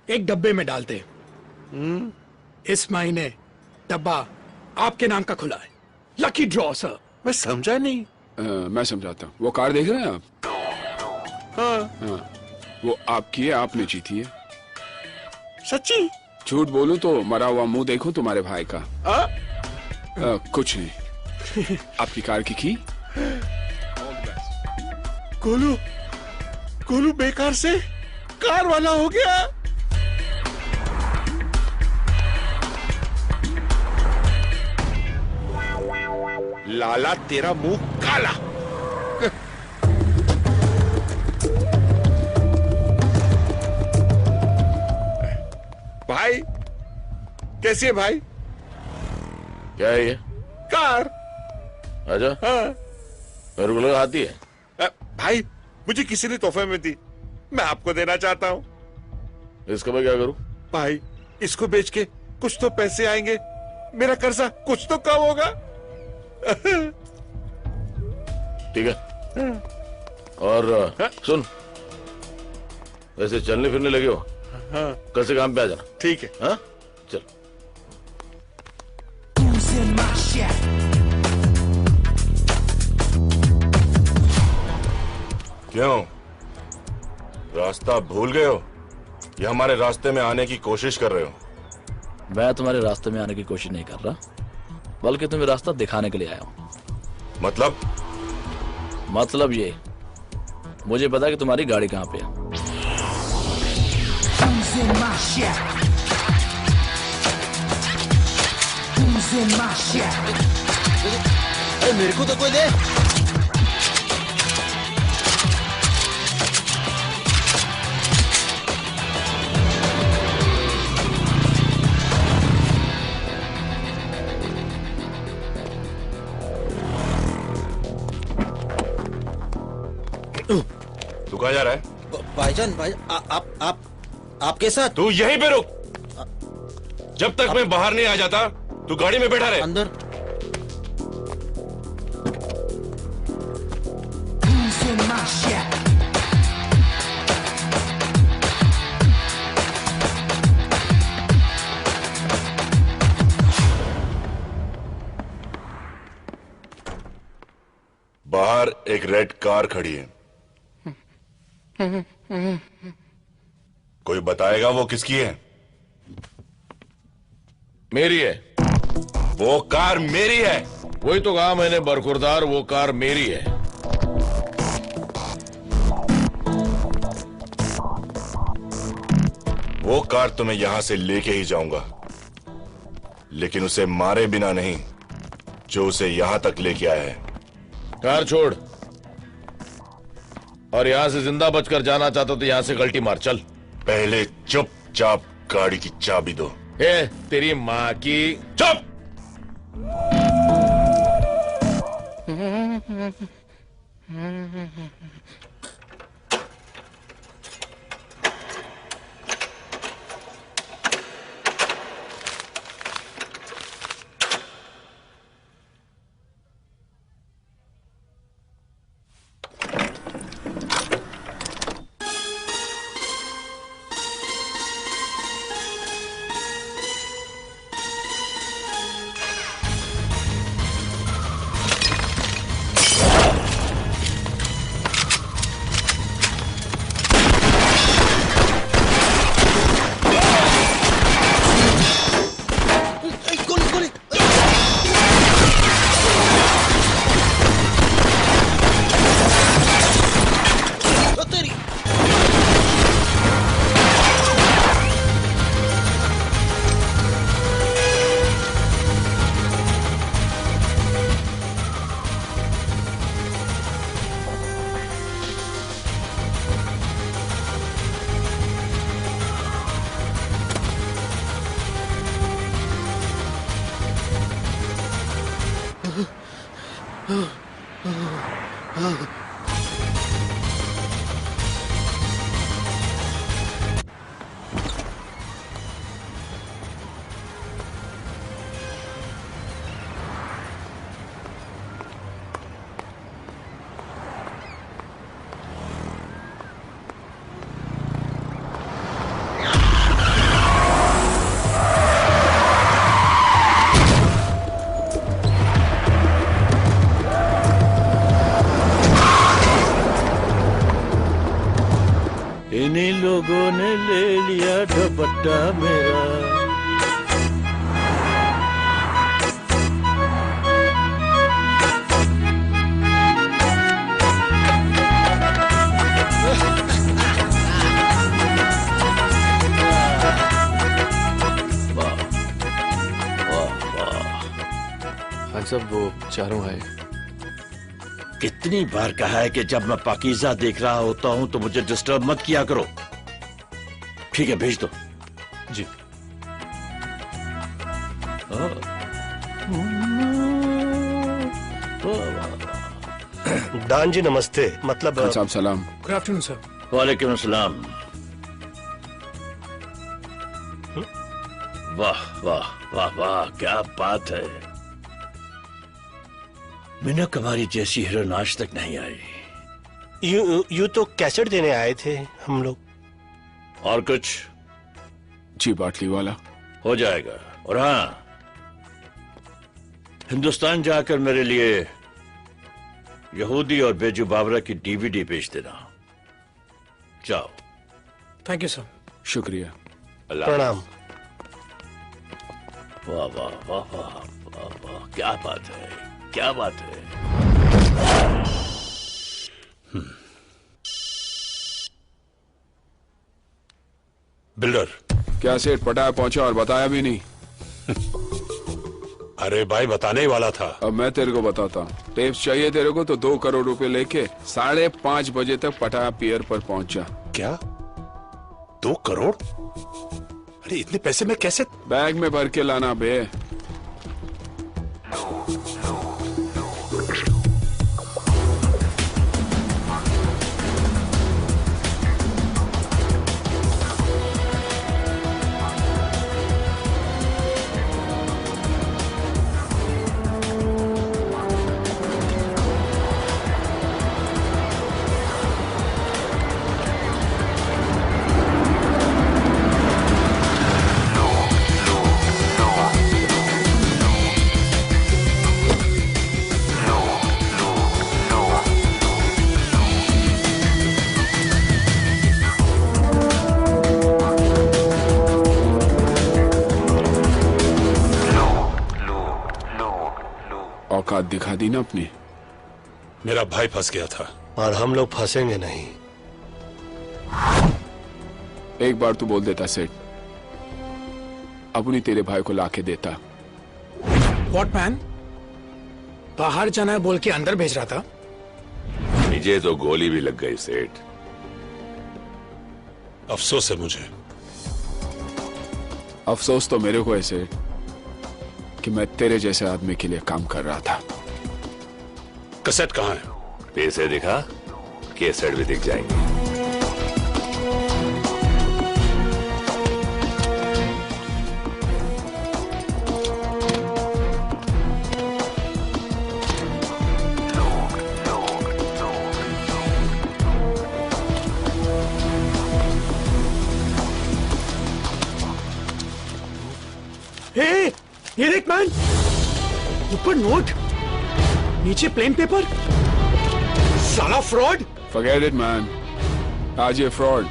एक डब्बे में डालते हैं। इस महीने डब्बा आपके नाम का खुला है। Lucky draw sir. मैं समझा नहीं। मैं समझाता हूँ। वो कार देख रहे हैं आप? हाँ। वो आपकी है, आपने जीती है। सच्ची? झूठ बोलूं तो मरा हुआ मुंह देखो तुम्हारे भाई का। कुछ नहीं, आपकी कार की गोलू गोलू बेकार से कार वाला हो गया। लाला तेरा मुंह काला। भाई कैसी है भाई? क्या है ये? कार। आजा। हाँ। मेरे को लगा आती है। भाई मुझे किसी ने तोहफे में दी, मैं आपको देना चाहता हूँ। इसका मैं क्या करूं? भाई इसको बेच के कुछ तो पैसे आएंगे, मेरा कर्जा कुछ तो कम होगा। ठीक है। और सुन, ऐसे चलने फिरने लगे हो, हाँ। कल से काम पे आ जाना। ठीक है। हाँ चल। क्यों, रास्ता भूल गए हो या हमारे रास्ते में आने की कोशिश कर रहे हो? मैं तुम्हारे रास्ते में आने की कोशिश नहीं कर रहा, बल्कि तुम्हें रास्ता दिखाने के लिए आया हूं। मतलब ये, मुझे पता है कि तुम्हारी गाड़ी कहां पे है। अरे मेरे को तो कोई दे। तू कहाँ जा रहा है? भाईजान, भाई आपके साथ। तू यहीं पे रुक, जब तक मैं बाहर नहीं आ जाता तू गाड़ी में बैठा रहे। अंदर। बाहर एक रेड कार खड़ी है, कोई बताएगा वो किसकी है? मेरी है। वो कार मेरी है। वही तो कहा मैंने बरखुरदार, वो कार मेरी है। वो कार तो मैं यहां से लेके ही जाऊंगा, लेकिन उसे मारे बिना नहीं जो उसे यहां तक लेके आया है। कार छोड़, और यहां से जिंदा बचकर जाना चाहता तो यहां से गलती मार। चल। पहले चुपचाप गाड़ी की चाबी दो। ए, तेरी माँ की। चुप। इन्हीं लोगों ने ले लिया दुपट्टा मेरा। खान साहब वो चारों आए। कितनी बार कहा है कि जब मैं पाकीज़ा देख रहा होता हूं तो मुझे डिस्टर्ब मत किया करो। ठीक है, भेज दो। जी। डान जी नमस्ते। मतलब खान साहब सलाम। Good afternoon sir. वालेकुम सलाम। वाह वाह वाह वाह, क्या बात है। मीना कुमारी जैसी हीरोइन आज तक नहीं आई। यू तो कैसेट देने आए थे हम लोग। और कुछ? जी बाटली वाला हो जाएगा। और हाँ, हिंदुस्तान जाकर मेरे लिए यहूदी और बेजू बावरा की डीवीडी भेज देना। जाओ। Thank you sir. शुक्रिया। प्रणाम। वाह वाह वाह वाह वाह वाह, क्या बात है, क्या बात है। बिल्डर। क्या सेठ पटाया पहुंचा और बताया भी नहीं? अरे भाई बताने ही वाला था। अब मैं तेरे को बताता हूँ। टेप्स चाहिए तेरे को तो 2 करोड़ रुपए लेके 5:30 बजे तक पटाया पियर पर पहुंच जा। क्या 2 करोड़? अरे इतने पैसे में कैसे? बैग में भर के लाना बे। औकात दिखा दी ना अपनी। मेरा भाई फंस गया था और हम लोग फंसेंगे नहीं। एक बार तू बोल देता सेठ, अपनी तेरे भाई को लाके देता। What man? बाहर जाना है बोल के अंदर भेज रहा था। मुझे तो गोली भी लग गई सेठ। अफसोस है मुझे। अफसोस तो मेरे को है सेठ कि मैं तेरे जैसे आदमी के लिए काम कर रहा था। कैसेट कहाँ है? पैसे दिखा, कैसेट भी दिख जाएंगे। हे, ये देख मैन, ऊपर नोट, नीचे प्लेन पेपर। साला फ्रॉड। Forget it man, आज ये फ्रॉड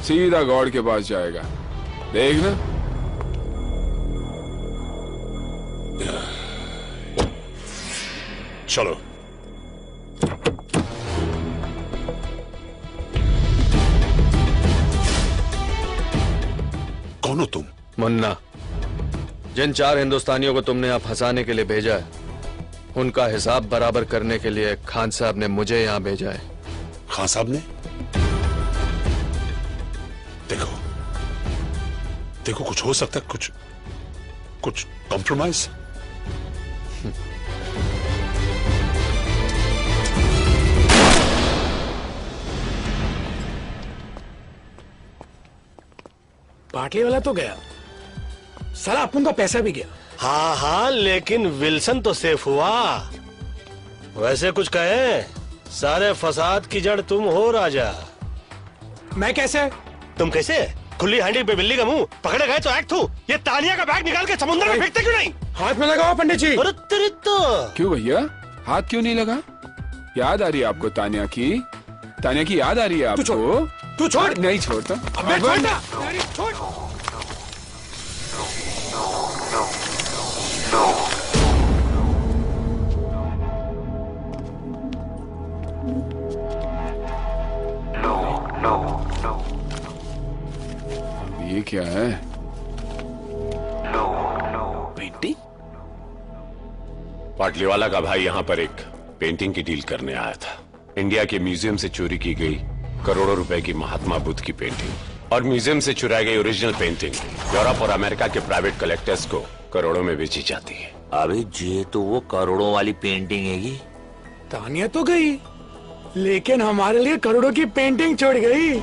सीधा गॉड के पास जाएगा, देखना। चलो। कौन हो तुम? मुन्ना। जिन 4 हिंदुस्तानियों को तुमने यहाँ फंसाने के लिए भेजा है, उनका हिसाब बराबर करने के लिए खान साहब ने मुझे यहाँ भेजा है। खान साहब ने? देखो देखो, कुछ हो सकता है, कुछ कॉम्प्रोमाइज। बाटली वाला तो गया, साला अपन का पैसा भी गया। हाँ हाँ, लेकिन विल्सन तो सेफ हुआ। वैसे कुछ कहे, सारे फसाद की जड़ तुम हो राजा। मैं कैसे? तुम कैसे? खुली हांडी पे बिल्ली का मुंह, पकड़े गए तो एक्ट हूँ। ये तानिया का बैग निकाल के समुद्र में फेंकते क्यों नहीं? हाथ में लगाओ पंडित जी। अरे तेरी तो। क्यों भैया, हाथ क्यों नहीं लगा? याद आ रही है आपको तानिया की? तानिया की याद आ रही है आपको? तू छोड़। नहीं छोड़ता। अबे छोड़ना। छोड़। ये क्या है? पेंटिंग? पाटलीवाला का भाई यहाँ पर एक पेंटिंग की डील करने आया था। इंडिया के म्यूजियम से चोरी की गई करोड़ों रुपए की महात्मा बुद्ध की पेंटिंग और म्यूजियम से चुराई गई ओरिजिनल पेंटिंग यूरोप और अमेरिका के प्राइवेट कलेक्टर्स को करोड़ों में बेची जाती है। अबे ये तो वो करोड़ों वाली पेंटिंग है ये। तानिया तो गई, लेकिन हमारे लिए करोड़ों की पेंटिंग छोड़ गई।